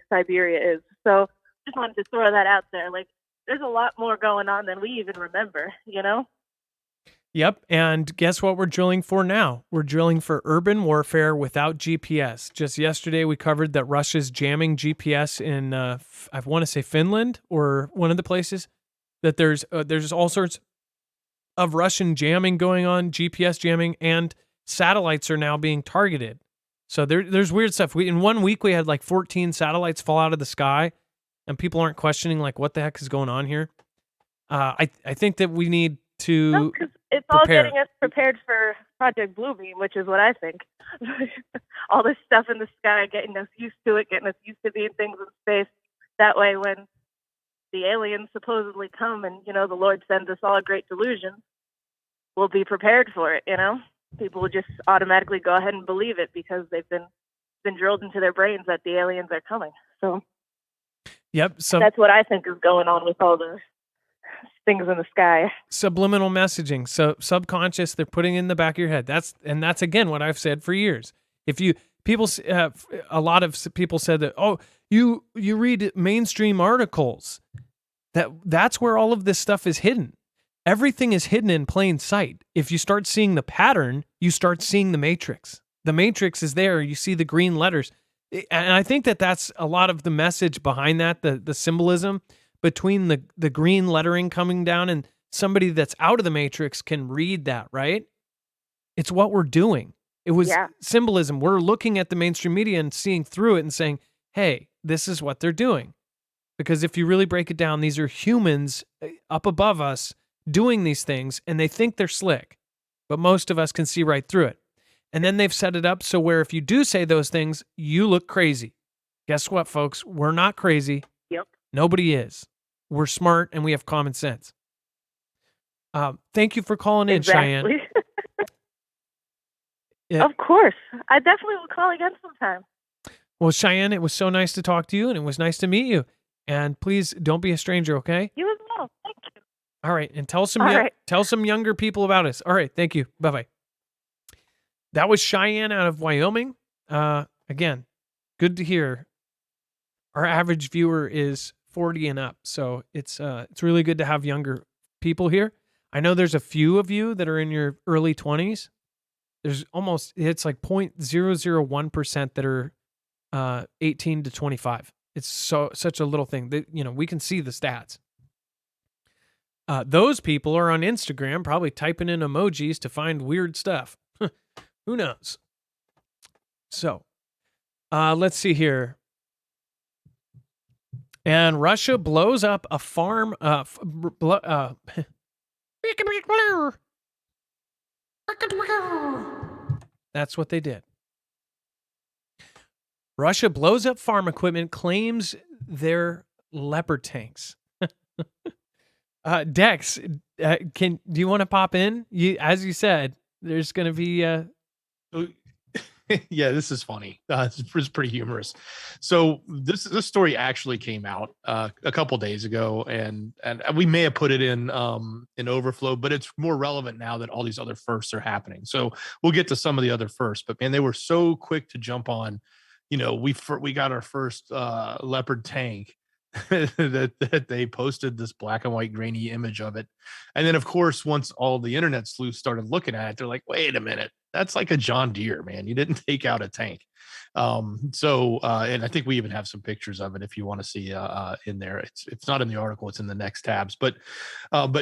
Siberia is. So just wanted to throw that out there. Like, there's a lot more going on than we even remember, Yep. And guess what we're drilling for now? We're drilling for urban warfare without GPS. Just yesterday, we covered that Russia's jamming GPS in, I want to say Finland or one of the places, that there's all sorts of Russian jamming going on, GPS jamming, and satellites are now being targeted. So there's weird stuff. In 1 week, we had like 14 satellites fall out of the sky, and people aren't questioning, like, what the heck is going on here? I think that we need to because it's prepare. all getting us prepared for Project Bluebeam, which is what I think. All this stuff in the sky, getting us used to it, getting us used to being things in space. That way, when the aliens supposedly come and, the Lord sends us all a great delusion, we'll be prepared for it, People will just automatically go ahead and believe it because they've been drilled into their brains that the aliens are coming. So yep. So that's what I think is going on with all the things in the sky. Subliminal messaging. So subconscious, they're putting in the back of your head. That's again what I've said for years. A lot of people said that, oh, you read mainstream articles. That's where all of this stuff is hidden. Everything is hidden in plain sight. If you start seeing the pattern, you start seeing the matrix. The matrix is there. You see the green letters. And I think that that's a lot of the message behind that, the symbolism between the green lettering coming down, and somebody that's out of the matrix can read that, right? It's what we're doing. It was symbolism. We're looking at the mainstream media and seeing through it and saying, hey, this is what they're doing. Because if you really break it down, these are humans up above us doing these things, and they think they're slick, but most of us can see right through it. And then they've set it up so where if you do say those things, you look crazy. Guess what, folks? We're not crazy. Yep. Nobody is. We're smart, and we have common sense. Thank you for calling in, Cheyenne. Yeah. Of course. I definitely will call again sometime. Well, Cheyenne, it was so nice to talk to you, and it was nice to meet you. And please don't be a stranger, okay? You as well. Thank you. All right, and tell some All right. tell some younger people about us. All right, thank you. Bye bye. That was Cheyenne out of Wyoming. Again, good to hear. Our average viewer is 40 and up, so it's really good to have younger people here. I know there's a few of you that are in your early 20s. It's like 0.001% that are 18 to 25. It's such a little thing that, we can see the stats. Those people are on Instagram, probably typing in emojis to find weird stuff. Who knows? So, let's see here. And Russia blows up a farm. That's what they did. Russia blows up farm equipment, claims they're Leopard tanks. Dex, do you want to pop in? As you said, there's going to be. Yeah, this is funny. It's pretty humorous. So this story actually came out a couple days ago, and we may have put it in overflow, but it's more relevant now that all these other firsts are happening. So we'll get to some of the other firsts. But man, they were so quick to jump on. We got our first Leopard tank. that they posted this black and white grainy image of it. And then of course, once all the internet sleuths started looking at it, they're like, wait a minute, that's like a John Deere, man. You didn't take out a tank. And I think we even have some pictures of it if you want to see in there. It's not in the article, it's in the next tabs. But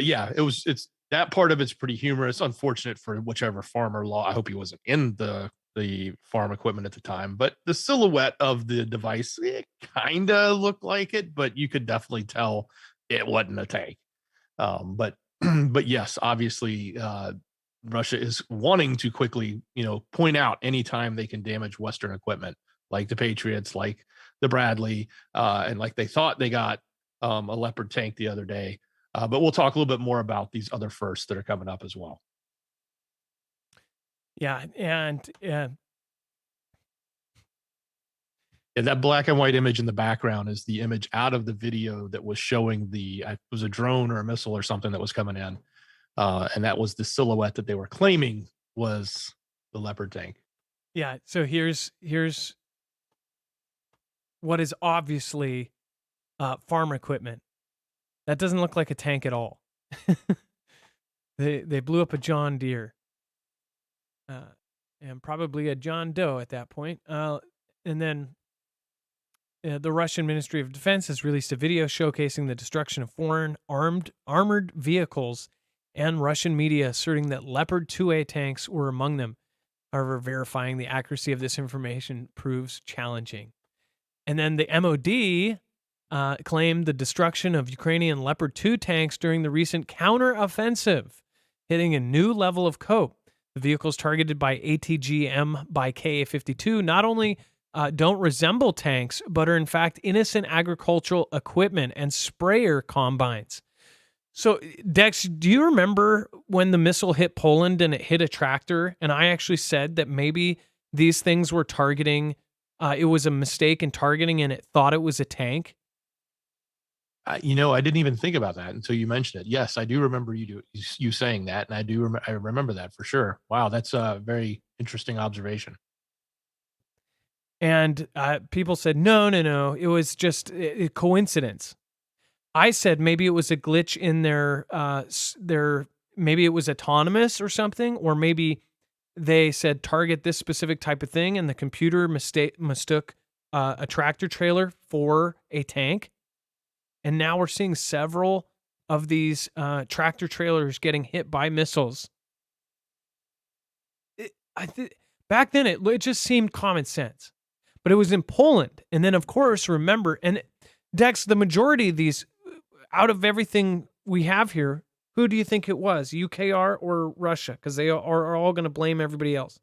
yeah, it's that part of it's pretty humorous. Unfortunate for whichever farmer law. I hope he wasn't in the farm equipment at the time, but the silhouette of the device, it kind of looked like it, but you could definitely tell it wasn't a tank. But yes, obviously, Russia is wanting to quickly, point out anytime they can damage Western equipment, like the Patriots, like the Bradley, and like they thought they got a Leopard tank the other day. But we'll talk a little bit more about these other firsts that are coming up as well. Yeah, and Yeah, that black and white image in the background is the image out of the video that was showing it was a drone or a missile or something that was coming in. And that was the silhouette that they were claiming was the Leopard tank. Yeah, so here's what is obviously farm equipment. That doesn't look like a tank at all. They blew up a John Deere. And probably a John Doe at that point. And then the Russian Ministry of Defense has released a video showcasing the destruction of foreign armored vehicles, and Russian media asserting that Leopard 2A tanks were among them. However, verifying the accuracy of this information proves challenging. And then the MOD claimed the destruction of Ukrainian Leopard 2 tanks during the recent counteroffensive, hitting a new level of scope. The vehicles targeted by ATGM by KA-52 not only don't resemble tanks, but are in fact innocent agricultural equipment and sprayer combines. So, Dex, do you remember when the missile hit Poland and it hit a tractor? And I actually said that maybe these things were targeting, it was a mistake in targeting and it thought it was a tank? I didn't even think about that until you mentioned it. Yes, I do remember you saying that, and I remember that for sure. Wow, that's a very interesting observation. And people said, no, it was just a coincidence. I said maybe it was a glitch in their maybe it was autonomous or something, or maybe they said target this specific type of thing, and the computer mistook a tractor trailer for a tank. And now we're seeing several of these tractor trailers getting hit by missiles. Back then, it just seemed common sense. But it was in Poland. And then, of course, remember, and Dex, the majority of these, out of everything we have here, who do you think it was, UKR or Russia? Because they are all going to blame everybody else.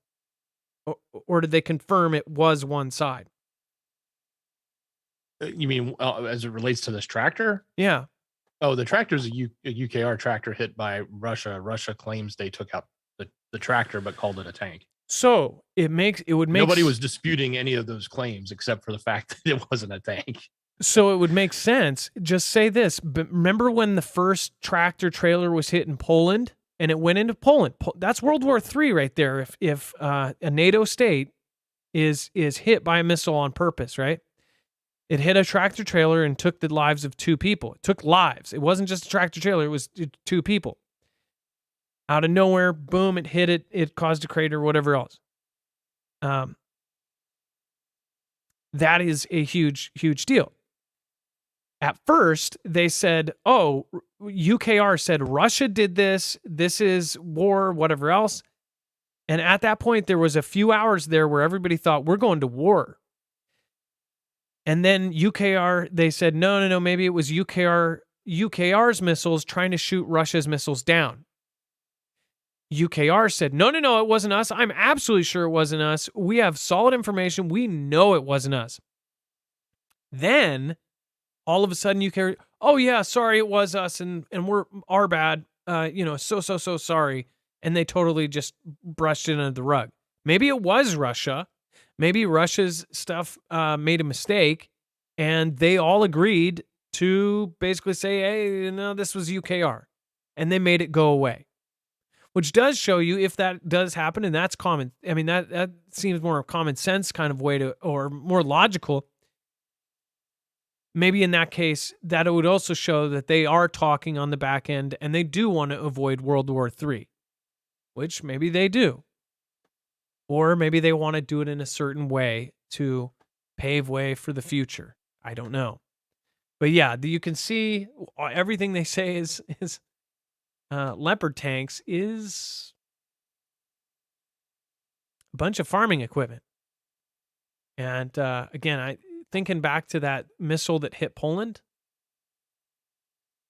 Or did they confirm it was one side? You mean as it relates to this tractor? Yeah. Oh, the tractor's a UKR tractor hit by Russia. Russia claims they took out the tractor but called it a tank. So it would make Nobody was disputing any of those claims except for the fact that it wasn't a tank. So it would make sense. Just say this. But remember when the first tractor trailer was hit in Poland and it went into Poland? That's World War III right there. If a NATO state is hit by a missile on purpose, right? It hit a tractor trailer and took the lives of 2 people. It took lives. It wasn't just a tractor trailer. It was 2 people. Out of nowhere, boom, it hit it. It caused a crater, whatever else. That is a huge, huge deal. At first, they said, oh, UKR said Russia did this. This is war, whatever else. And at that point, there was a few hours there where everybody thought, we're going to war. And then UKR, they said, no, maybe it was UKR's missiles trying to shoot Russia's missiles down. UKR said, no, it wasn't us. I'm absolutely sure it wasn't us. We have solid information. We know it wasn't us. Then, all of a sudden, UKR, oh yeah, sorry, it was us, and we're our bad. So sorry. And they totally just brushed it under the rug. Maybe it was Russia. Maybe Russia's stuff made a mistake, and they all agreed to basically say, hey, no, this was UKR. And they made it go away. Which does show you, if that does happen, and that's common. I mean, that seems more of a common sense kind of way to, or more logical. Maybe in that case, that it would also show that they are talking on the back end and they do want to avoid World War III, which maybe they do. Or maybe they want to do it in a certain way to pave way for the future. I don't know. But yeah, you can see everything they say is Leopard tanks is a bunch of farming equipment. And again, thinking back to that missile that hit Poland,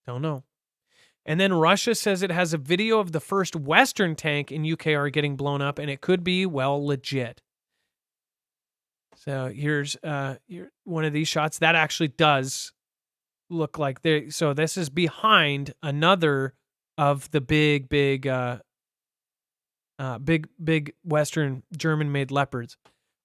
don't know. And then Russia says it has a video of the first Western tank in UKR getting blown up, and it could be, well, legit. So here's one of these shots. That actually does look like so this is behind another of the big Western German-made Leopards.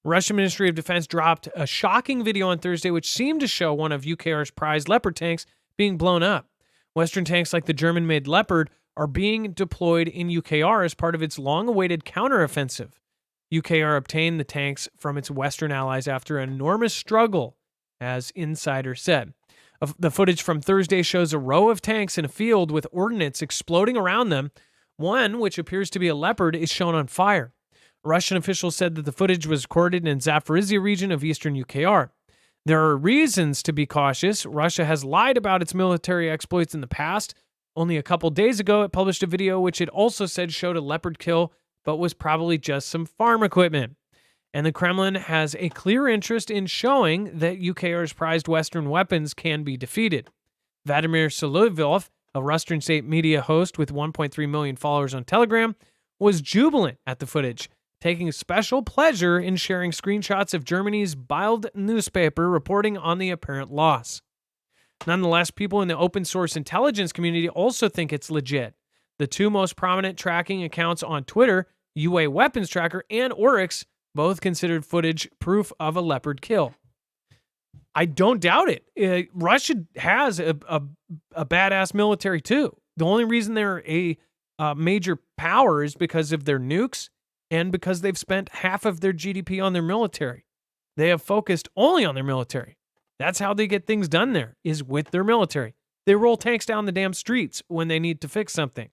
Russian Ministry of Defense dropped a shocking video on Thursday which seemed to show one of UKR's prized Leopard tanks being blown up. Western tanks like the German-made Leopard are being deployed in UKR as part of its long-awaited counteroffensive. UKR obtained the tanks from its Western allies after an enormous struggle, as insiders said. The footage from Thursday shows a row of tanks in a field with ordnance exploding around them. One, which appears to be a Leopard, is shown on fire. Russian officials said that the footage was recorded in Zaporizhia region of eastern UKR. There are reasons to be cautious. Russia has lied about its military exploits in the past. Only a couple days ago, it published a video which it also said showed a Leopard kill, but was probably just some farm equipment. And the Kremlin has a clear interest in showing that UKR's prized Western weapons can be defeated. Vladimir Solovyov, a Russian state media host with 1.3 million followers on Telegram, was jubilant at the footage, taking special pleasure in sharing screenshots of Germany's Bild newspaper reporting on the apparent loss. Nonetheless, people in the open source intelligence community also think it's legit. The 2 most prominent tracking accounts on Twitter, UA Weapons Tracker and Oryx, both considered footage proof of a Leopard kill. I don't doubt it. Russia has a badass military too. The only reason they're a major power is because of their nukes and because they've spent half of their GDP on their military. They have focused only on their military. That's how they get things done there, is with their military. They roll tanks down the damn streets when they need to fix something.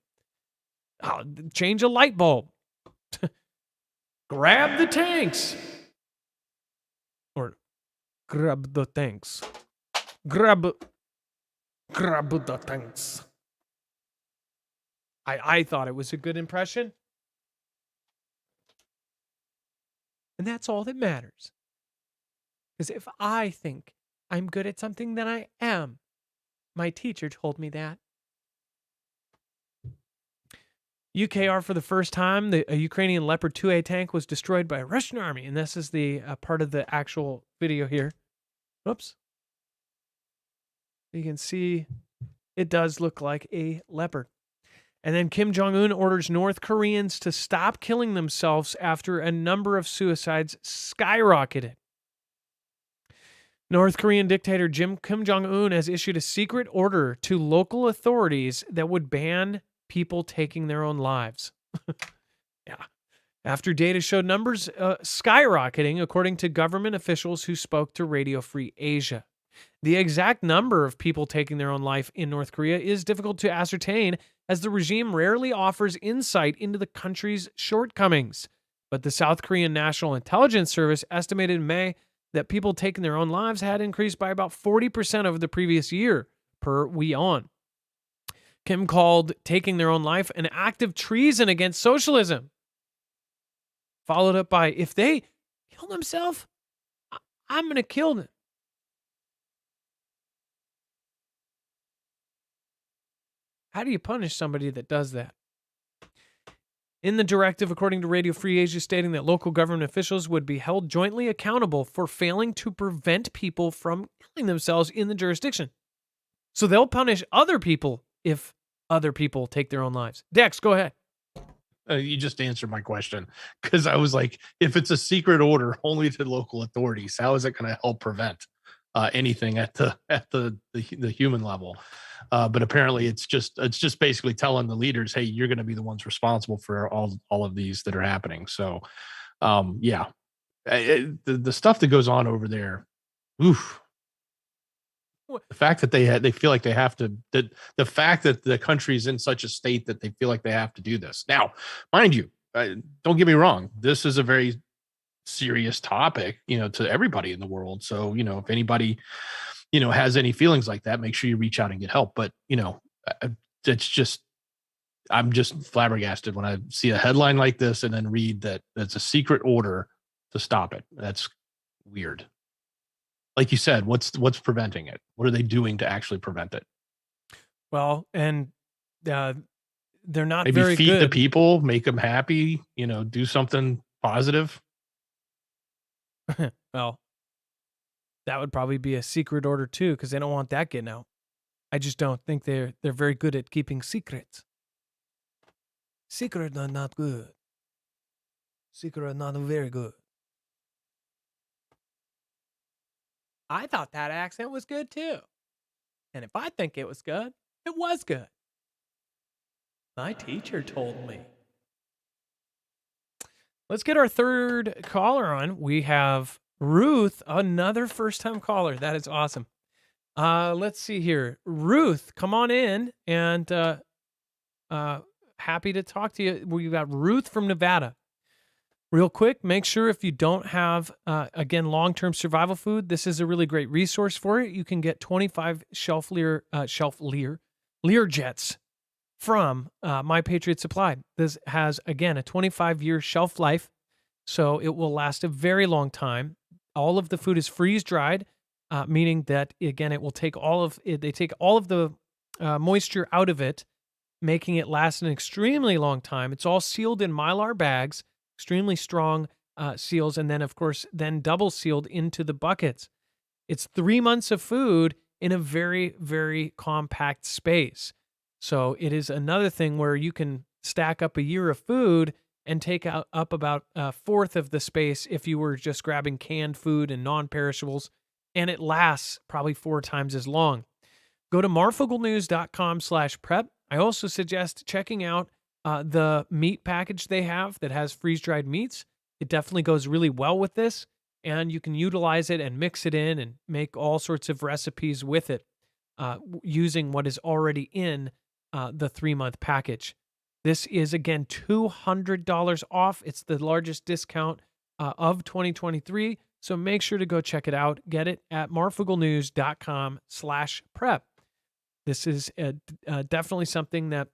Change a light bulb. Grab the tanks. Or grab the tanks. Grab the tanks. I thought it was a good impression. And that's all that matters. Because if I think I'm good at something, then I am. My teacher told me that. UKR, for the first time, a Ukrainian Leopard 2A tank was destroyed by a Russian army. And this is the part of the actual video here. Oops. You can see it does look like a Leopard. And then Kim Jong-un orders North Koreans to stop killing themselves after a number of suicides skyrocketed. North Korean dictator Kim Jong-un has issued a secret order to local authorities that would ban people taking their own lives. Yeah. After data showed numbers skyrocketing, according to government officials who spoke to Radio Free Asia. The exact number of people taking their own life in North Korea is difficult to ascertain, as the regime rarely offers insight into the country's shortcomings. But the South Korean National Intelligence Service estimated in May that people taking their own lives had increased by about 40% over the previous year, per Won. Kim called taking their own life an act of treason against socialism. Followed up by, if they kill themselves, I'm going to kill them. How do you punish somebody that does that? In the directive, according to Radio Free Asia, stating that local government officials would be held jointly accountable for failing to prevent people from killing themselves in the jurisdiction. So they'll punish other people if other people take their own lives. Dex, go ahead. You just answered my question, because I was like, if it's a secret order only to local authorities, how is it going to help prevent anything at the human level? But apparently, it's just basically telling the leaders, hey, you're going to be the ones responsible for all of these that are happening. So, yeah, the stuff that goes on over there, oof. The fact that they feel like they have to, the fact that the country's in such a state that they feel like they have to do this. Now, mind you, don't get me wrong, this is a very serious topic, to everybody in the world. So, if anybody, has any feelings like that, make sure you reach out and get help. But, it's just, I'm just flabbergasted when I see a headline like this and then read that it's a secret order to stop it. That's weird. Like you said, what's preventing it? What are they doing to actually prevent it? Well, and they're not maybe very feed good. the people, make them happy, do something positive. Well, that would probably be a secret order too, because they don't want that getting out. I just don't think they're very good at keeping secrets. Secrets are not good. Secrets are not very good. I thought that accent was good too. And if I think it was good, it was good. My teacher told me. Let's get our third caller on. We have Ruth, another first-time caller. That is awesome. Let's see here. Ruth, come on in, and happy to talk to you. We've got Ruth from Nevada. Real quick, make sure if you don't have, again, long-term survival food, this is a really great resource for it. You can get 25 Learjets from My Patriot Supply. This has, again, a 25-year shelf life, so it will last a very long time. All of the food is freeze-dried, meaning that, again, it will take all of it. They take all of the moisture out of it, making it last an extremely long time. It's all sealed in Mylar bags, extremely strong seals, and then, of course, then double sealed into the buckets. It's 3 months of food in a very, very compact space. So it is another thing where you can stack up a year of food and take up about a fourth of the space if you were just grabbing canned food and non-perishables, and it lasts probably 4 times as long. Go to marfugglenews.com/prep. I also suggest checking out the meat package they have that has freeze-dried meats. It definitely goes really well with this, and you can utilize it and mix it in and make all sorts of recipes with it using what is already in the 3-month package. This is, again, $200 off. It's the largest discount of 2023, so make sure to go check it out. Get it at marfugglenews.com/prep. This is definitely something that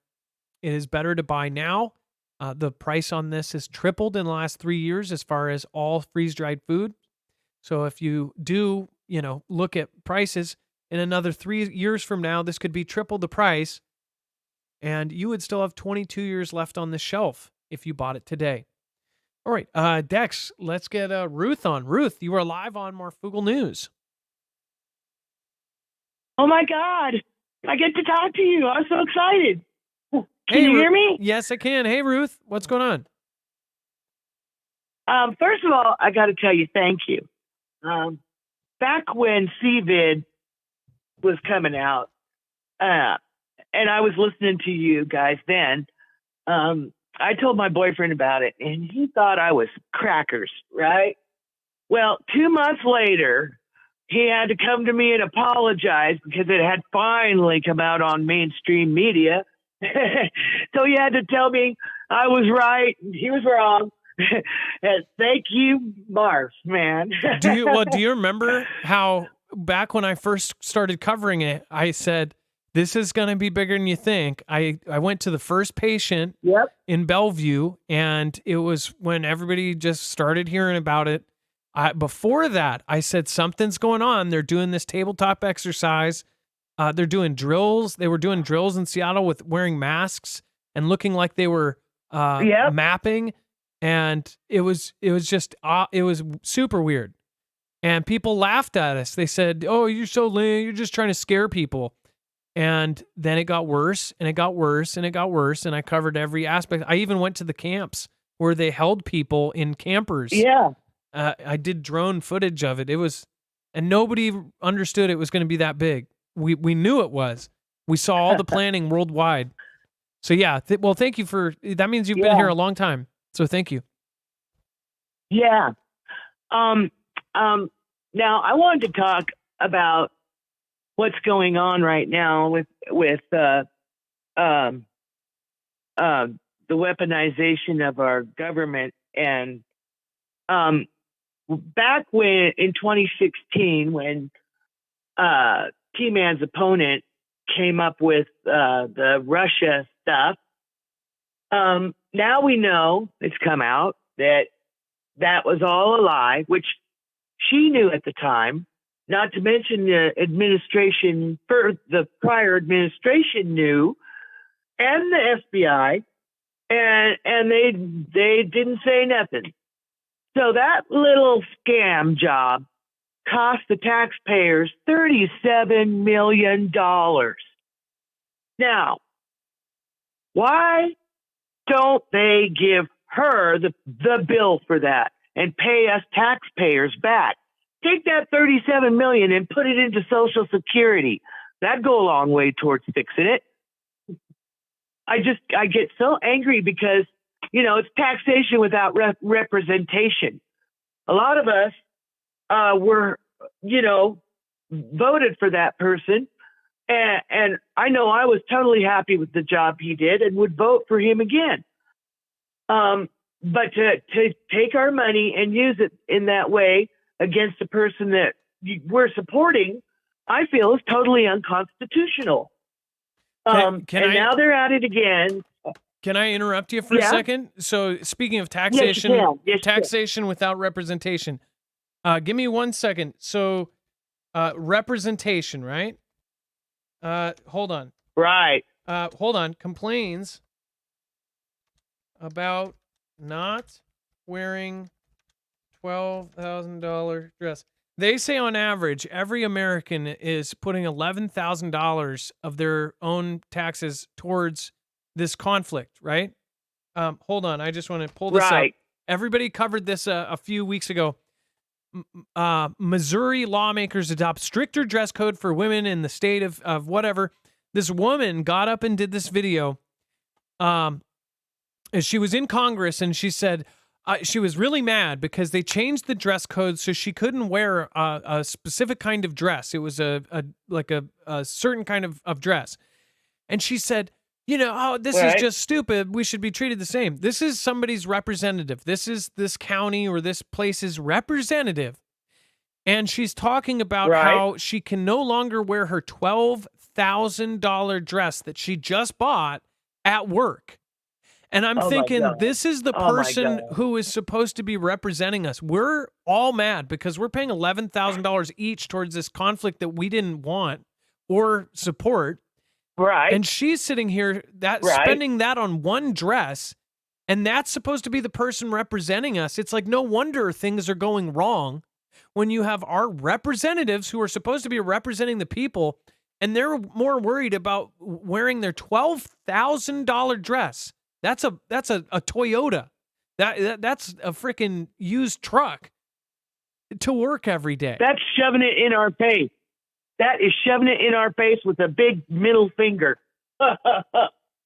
it is better to buy now. The price on this has tripled in the last 3 years as far as all freeze-dried food. So if you do, look at prices in another 3 years from now, this could be triple the price, and you would still have 22 years left on the shelf if you bought it today. All right, Dex, let's get Ruth on. Ruth, you are live on Marfoogle News. Oh my God, I get to talk to you. I'm so excited. Can you hear me? Yes, I can. Hey, Ruth, what's going on? First of all, I got to tell you, thank you. Back when CVID was coming out, and I was listening to you guys then, I told my boyfriend about it, and he thought I was crackers, right? Well, 2 months later, he had to come to me and apologize because it had finally come out on mainstream media. So he had to tell me I was right and he was wrong. And thank you, Marv, man. Do you remember how back when I first started covering it, I said, this is going to be bigger than you think. I went to the first patient in Bellevue, and it was when everybody just started hearing about it. Before that, I said, something's going on. They're doing this tabletop exercise. They're doing drills. They were doing drills in Seattle with wearing masks and looking like they were mapping. And it was super weird. And people laughed at us. They said, oh, you're so lame. You're just trying to scare people. And then it got worse and it got worse and it got worse. And I covered every aspect. I even went to the camps where they held people in campers. Yeah. I did drone footage of it. And nobody understood it was going to be that big. We knew it was. We saw all the planning worldwide. So yeah, well, thank you that means you've been here a long time. So thank you. Yeah. Now I wanted to talk about what's going on right now with the weaponization of our government. And back in 2016, when T-Man's opponent came up with the Russia stuff, now we know, it's come out, that was all a lie, which she knew at the time. Not to mention the prior administration knew, and the FBI, and they didn't say nothing. So that little scam job cost the taxpayers $37 million. Now, why don't they give her the bill for that and pay us taxpayers back? Take that $37 million and put it into Social Security. That'd go a long way towards fixing it. I get so angry because, it's taxation without representation. A lot of us were, voted for that person. And I know I was totally happy with the job he did and would vote for him again. But to take our money and use it in that way against a person that we're supporting, I feel is totally unconstitutional. Now they're at it again. Can I interrupt you for a second? So speaking of taxation, taxation without representation, give me 1 second. So representation, right? Hold on. Right. Hold on. Complains about not wearing $12,000 dress. They say on average, every American is putting $11,000 of their own taxes towards this conflict, right? Hold on. I just want to pull this up. Everybody covered this a few weeks ago. Missouri lawmakers adopt stricter dress code for women in the state of whatever. This woman got up and did this video. She was in Congress and she said she was really mad because they changed the dress code so she couldn't wear a specific kind of dress. It was a certain kind of dress. And she said, this is just stupid. We should be treated the same. This is somebody's representative. This is this county or this place's representative. And she's talking about how she can no longer wear her $12,000 dress that she just bought at work. And I'm thinking, this is the person who is supposed to be representing us. We're all mad because we're paying $11,000 each towards this conflict that we didn't want or support. Right. And she's sitting here spending that on one dress, and that's supposed to be the person representing us. It's like, no wonder things are going wrong when you have our representatives who are supposed to be representing the people and they're more worried about wearing their $12,000 dress. That's a Toyota. That's a freaking used truck to work every day. That's shoving it in our face. That is shoving it in our face with a big middle finger.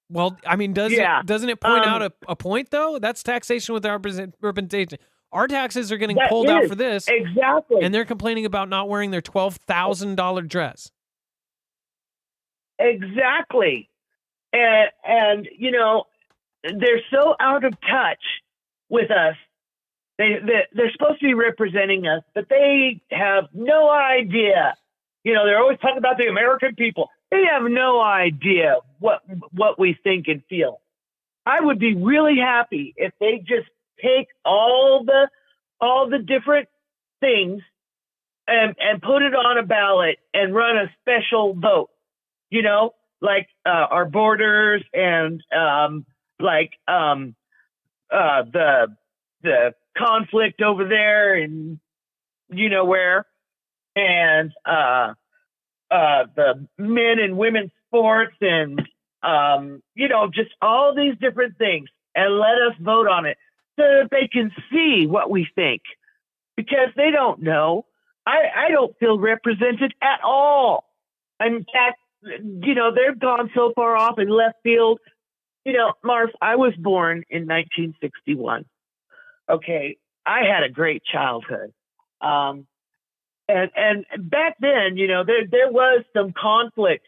Well, I mean, doesn't it point out a point, though? That's taxation without representation. Our taxes are getting pulled out for this. Exactly. And they're complaining about not wearing their $12,000 dress. Exactly. And you know, they're so out of touch with us. They're supposed to be representing us, but they have no idea. You know, they're always talking about the American people. They have no idea what we think and feel. I would be really happy if they just take all the different things and put it on a ballot and run a special vote. You know, like our borders and the conflict over there and you know where, and the men and women's sports and you know, just all these different things, and let us vote on it so that they can see what we think, because they don't know. I don't feel represented at all. In fact, you know, they've gone so far off in left field. You know, Marf, I was born in 1961. Okay, I had a great childhood. And back then, you know, there was some conflict.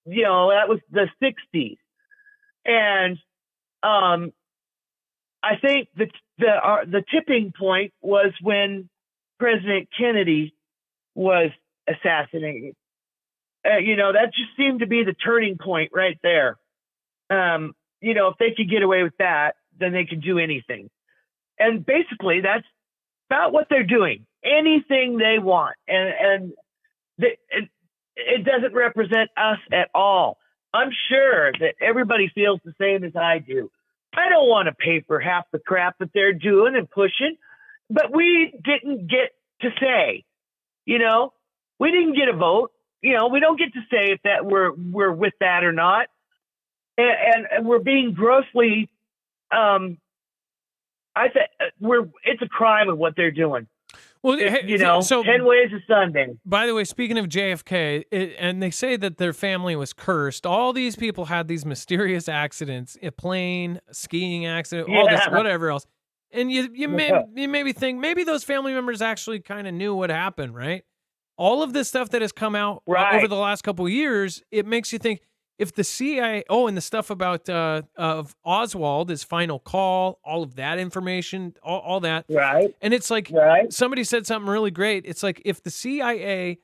You know, that was the 60s. And I think that the tipping point was when President Kennedy was assassinated. You know, that just seemed to be the turning point right there. You know, if they could get away with that, then they could do anything. And basically, that's about what they're doing. Anything they want. And it doesn't represent us at all. I'm sure that everybody feels the same as I do. I don't want to pay for half the crap that they're doing and pushing, but we didn't get to say, you know, we didn't get a vote. You know, we don't get to say if that we're with that or not. And we're being grossly, I think it's a crime of what they're doing. Well, you know, so 10 ways of Sunday. By the way, speaking of JFK, and they say that their family was cursed. All these people had these mysterious accidents, a plane, a skiing accident, all this, whatever else. And you maybe think maybe those family members actually kind of knew what happened, right? All of this stuff that has come out over the last couple of years, it makes you think, if the CIA, and the stuff about of Oswald, his final call, all of that information, all that. Right. And it's like somebody said something really great. It's like if the CIA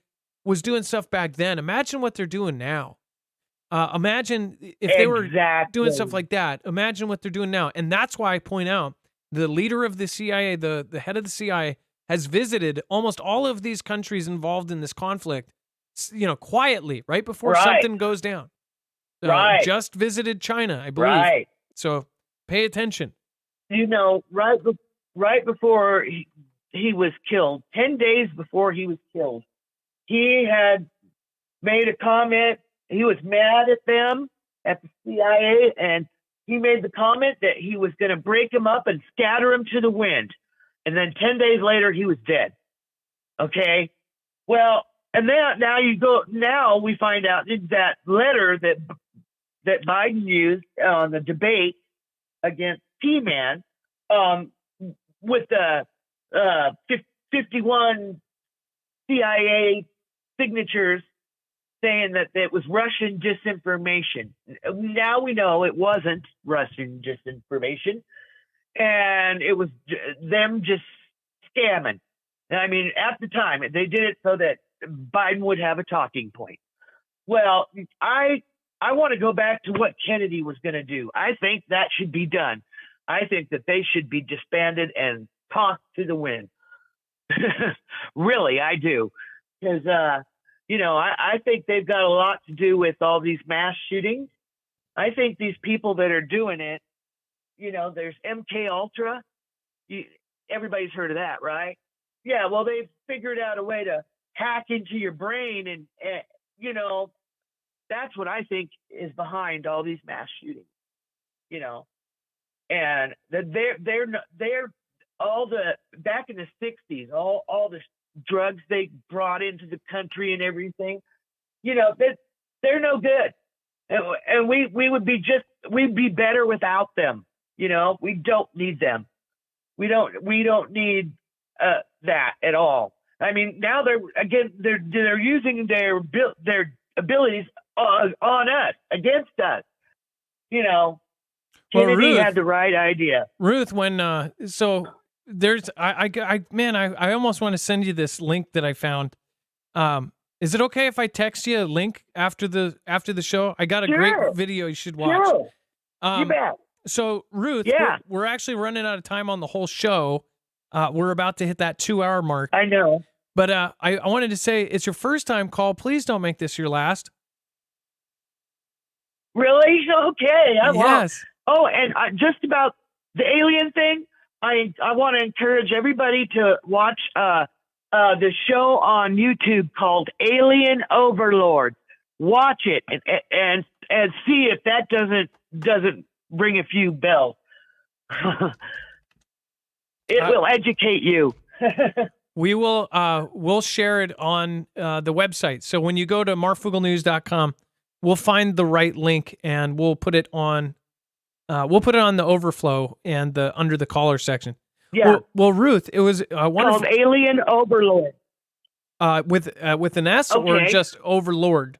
was doing stuff back then, imagine what they're doing now. Imagine if they were doing stuff like that. Imagine what they're doing now. And that's why I point out the leader of the CIA, the head of the CIA, has visited almost all of these countries involved in this conflict, you know, quietly, right before something goes down. Just visited China, I believe. Right. So pay attention. You know, right before he was killed, 10 days before he was killed, he had made a comment. He was mad at them, at the CIA, and he made the comment that he was going to break them up and scatter them to the wind. And then 10 days later, he was dead. Okay? Well, and then now we find out that letter that Biden used on the debate against P-Man, with the 51 CIA signatures saying that it was Russian disinformation. Now we know it wasn't Russian disinformation, and it was them just scamming. I mean, at the time, they did it so that Biden would have a talking point. Well, I want to go back to what Kennedy was going to do. I think that should be done. I think that they should be disbanded and tossed to the wind. Really, I do. Because, you know, I think they've got a lot to do with all these mass shootings. I think these people that are doing it, you know, there's MK Ultra. Everybody's heard of that, right? Yeah, well, they've figured out a way to hack into your brain and you know, That's what I think is behind all these mass shootings. And that they're all the back in the 60s, all the drugs they brought into the country and everything. That they're no good, and we'd be better without them. We don't need them. We don't need that at all. I mean, now they're using their abilities on us, against us. Kennedy Ruth, had the right idea. Ruth, when so there's I almost want to send you this link that I found. Is it okay if I text you a link after the show? I got a great video you should watch. Sure. You bet. So Ruth, Yeah. we're actually running out of time on the whole show. We're about to hit that 2-hour mark. I know. But I wanted to say, it's your first time call. Please don't make this your last. Really? Okay. I won't. Yes. Oh, and just about the alien thing, I want to encourage everybody to watch the show on YouTube called Alien Overlord. Watch it and see if that doesn't ring a few bells. It will educate you. We will we'll share it on the website. So when you go to marfooglenews.com, we'll find the right link and we'll put it on the overflow and under the caller section. Yeah. Well, Ruth, it was wonderful. Called Alien Overlord. With an S or just Overlord?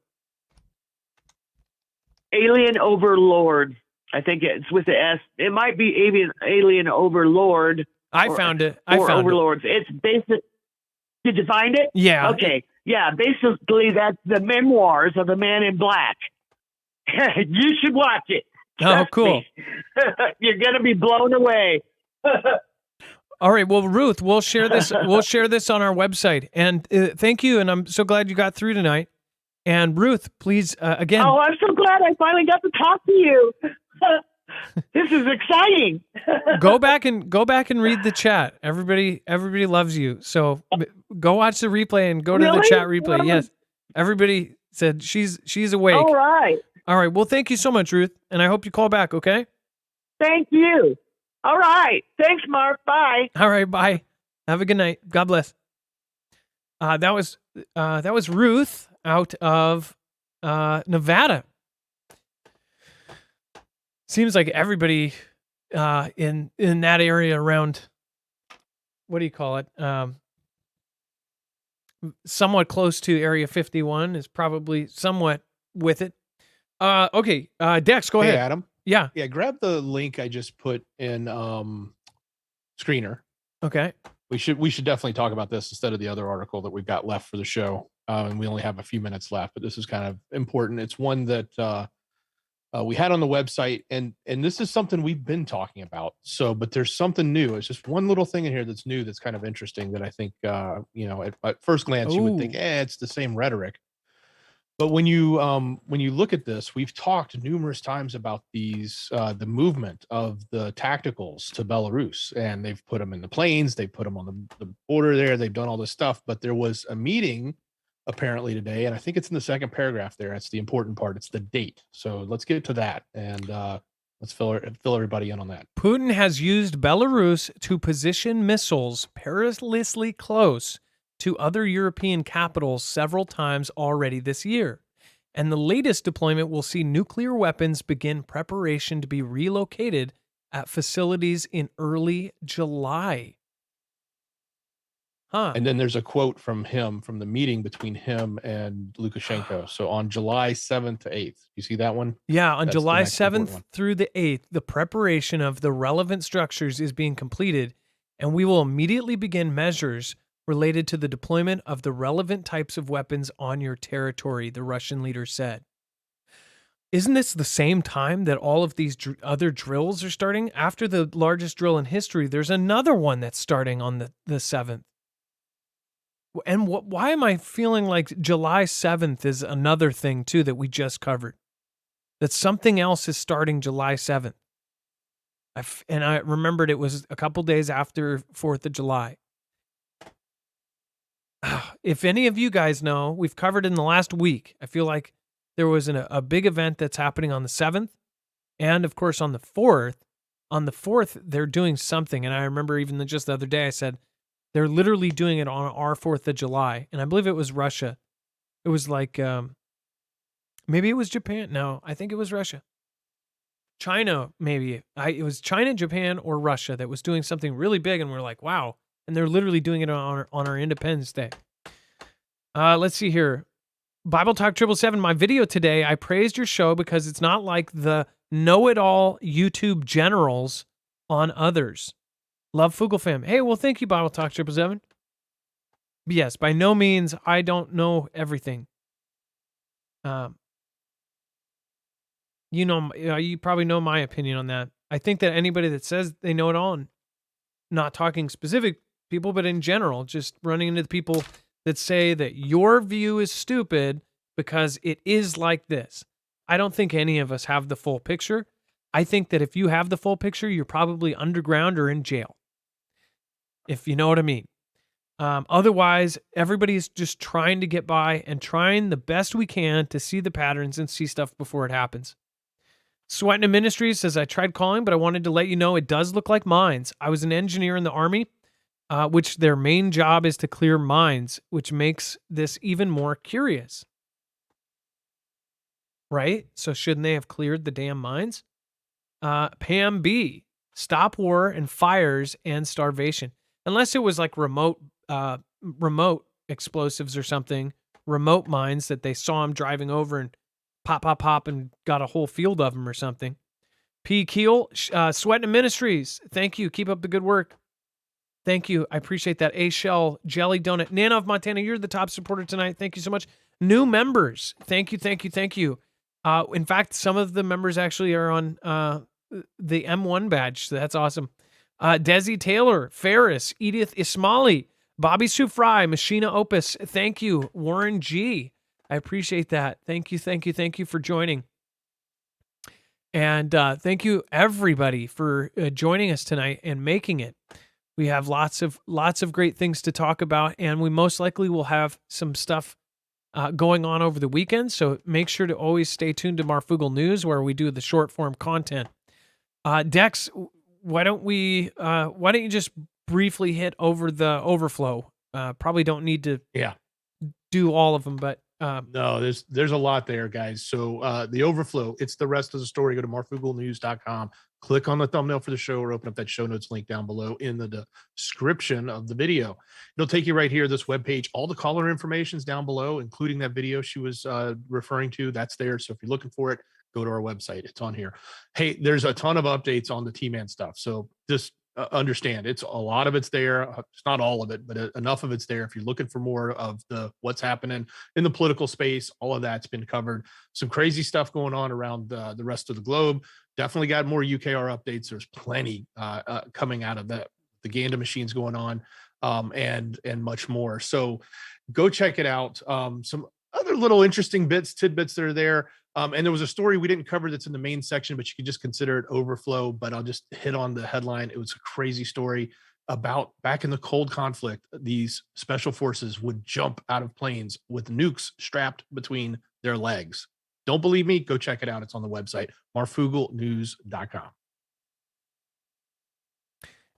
Alien Overlord. I think it's with the S. It might be Alien Overlord. I found it. Overlords. It's basic. Did you find it? Yeah. Okay. Yeah. Basically, that's the memoirs of the Man in Black. You should watch it. Oh, cool. You're gonna be blown away. All right. Well, Ruth, we'll share this. We'll share this on our website. And thank you. And I'm so glad you got through tonight. And Ruth, please again. Oh, I'm so glad I finally got to talk to you. This is exciting. go back and read the chat. Everybody loves you. So go watch the replay and go to the chat replay. Really? Yes. Everybody said she's awake. All right. All right. Well, thank you so much, Ruth. And I hope you call back. Okay. Thank you. All right. Thanks, Mark. Bye. All right. Bye. Have a good night. God bless. That was Ruth out of Nevada. Seems like everybody in that area around, what do you call it? Somewhat close to Area 51 is probably somewhat with it. Okay, Dex, go ahead. Hey, Adam. Yeah. Yeah, grab the link I just put in Screener. Okay. We should definitely talk about this instead of the other article that we've got left for the show. And we only have a few minutes left, but this is kind of important. It's one that we had on the website, and this is something we've been talking about. So, but there's something new. It's just one little thing in here that's new, that's kind of interesting, that I think, at first glance, you would think, it's the same rhetoric. But when you look at this, we've talked numerous times about these, the movement of the tacticals to Belarus, and they've put them in the planes, they put them on the border there, they've done all this stuff. But there was a meeting apparently today, and I think it's in the second paragraph there. That's the important part. It's the date. So let's get to that, and let's fill everybody in on that. Putin has used Belarus to position missiles perilously close to other European capitals several times already this year. And the latest deployment will see nuclear weapons begin preparation to be relocated at facilities in early July. Huh. And then there's a quote from him, from the meeting between him and Lukashenko. So on July 7th to 8th, you see that one? Yeah, on That's July the next important 7th one. through the 8th, the preparation of the relevant structures is being completed, and we will immediately begin measures related to the deployment of the relevant types of weapons on your territory, the Russian leader said. Isn't this the same time that all of these other drills are starting? After the largest drill in history, there's another one that's starting on the 7th. And why am I feeling like July 7th is another thing, too, that we just covered? That something else is starting July 7th. And I remembered it was a couple days after 4th of July. If any of you guys know, we've covered in the last week. I feel like there was a big event that's happening on the 7th. And of course, on the 4th. On the 4th, they're doing something. And I remember even just the other day, I said, they're literally doing it on our 4th of July. And I believe it was Russia. It was like, maybe it was Japan. No, I think it was Russia. China, maybe. It was China, Japan, or Russia that was doing something really big. And we're like, wow. And they're literally doing it on our Independence Day. Let's see here. Bible Talk 777, my video today, I praised your show because it's not like the know-it-all YouTube generals on others. Love Fugel fam. Hey, well, thank you, Bible Talk 777. But yes, by no means, I don't know everything. You probably know my opinion on that. I think that anybody that says they know it all, and not talking specific people, but in general, just running into the people that say that your view is stupid because it is like this. I don't think any of us have the full picture. I think that if you have the full picture, you're probably underground or in jail, if you know what I mean. Otherwise, everybody's just trying to get by and trying the best we can to see the patterns and see stuff before it happens. Sweatin' Ministries says, I tried calling, but I wanted to let you know it does look like mines. I was an engineer in the Army, which their main job is to clear mines, which makes this even more curious. Right? So shouldn't they have cleared the damn mines? Pam B, stop war and fires and starvation. Unless it was like remote explosives or something, remote mines that they saw them driving over and pop, and got a whole field of them or something. P. Keel, Sweatin' Ministries, thank you. Keep up the good work. Thank you. I appreciate that. A Shell, Jelly Donut. Nana of Montana, you're the top supporter tonight. Thank you so much. New members, thank you. In fact, some of the members actually are on the M1 badge, so that's awesome. Desi Taylor, Ferris, Edith Ismaili, Bobby Sue Fry, Machina Opus, thank you. Warren G, I appreciate that. Thank you for joining. And thank you everybody for joining us tonight and making it. We have lots of great things to talk about, and we most likely will have some stuff going on over the weekend. So make sure to always stay tuned to Marfoogle News, where we do the short form content. Dex, why don't you just briefly hit over the overflow? Probably don't need to do all of them, but no, there's a lot there, guys. So the overflow, it's the rest of the story. Go to marfooglenews.com, click on the thumbnail for the show, or open up that show notes link down below in the description of the video. It'll take you right here, this webpage. All the caller information is down below, including that video she was referring to. That's there. So if you're looking for it, go to our website. It's on here. Hey, there's a ton of updates on the T-Man stuff. So just understand, it's a lot of it's there. It's not all of it, but enough of it's there. If you're looking for more of what's happening in the political space, all of that's been covered. Some crazy stuff going on around the rest of the globe. Definitely got more UKR updates. There's plenty coming out of that. The Ganda machines going on, and much more. So go check it out. Some other little interesting tidbits that are there. And there was a story we didn't cover that's in the main section, but you can just consider it overflow. But I'll just hit on the headline. It was a crazy story about back in the cold conflict, these special forces would jump out of planes with nukes strapped between their legs. Don't believe me? Go check it out. It's on the website, marfooglenews.com.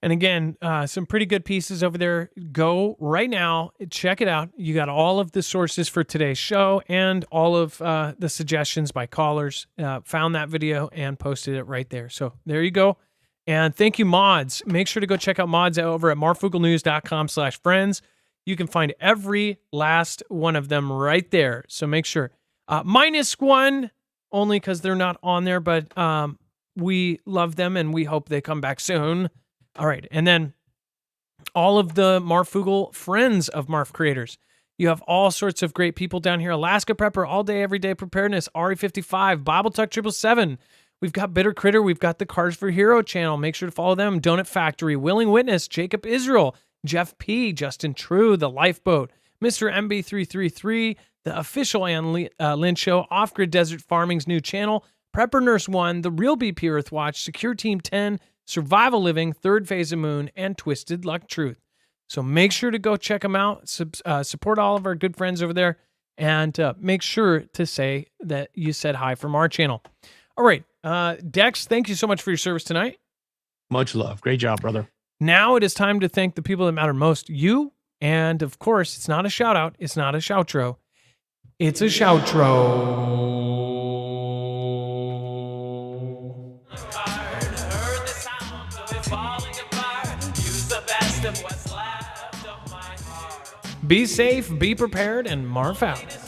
And again, some pretty good pieces over there. Go right now, check it out. You got all of the sources for today's show and all of the suggestions by callers. Found that video and posted it right there. So there you go. And thank you, mods. Make sure to go check out mods over at marfooglenews.com/friends. You can find every last one of them right there. So make sure. -1, only because they're not on there, but we love them and we hope they come back soon. All right. And then all of the Marfoogle friends of Marf creators. You have all sorts of great people down here. Alaska Prepper, All Day, Everyday Preparedness, RE55, Bible Talk 777. We've got Bitter Critter. We've got the Cars for Hero channel. Make sure to follow them. Donut Factory, Willing Witness, Jacob Israel, Jeff P., Justin True, The Lifeboat, Mr. MB333, the official Ann Lynn Show, Off Grid Desert Farming's new channel, Prepper Nurse 1, The Real BP Earth Watch, Secure Team 10, Survival Living, Third Phase of Moon, and Twisted Luck Truth. So make sure to go check them out. Support all of our good friends over there. And make sure to say that you said hi from our channel. All right. Dex, thank you so much for your service tonight. Much love. Great job, brother. Now it is time to thank the people that matter most, you. And of course, it's not a shout out. It's not a shoutro. It's a shoutro. Heard the sound of it falling apart. Use the best of what's left of my heart. Be safe, be prepared, and marf out.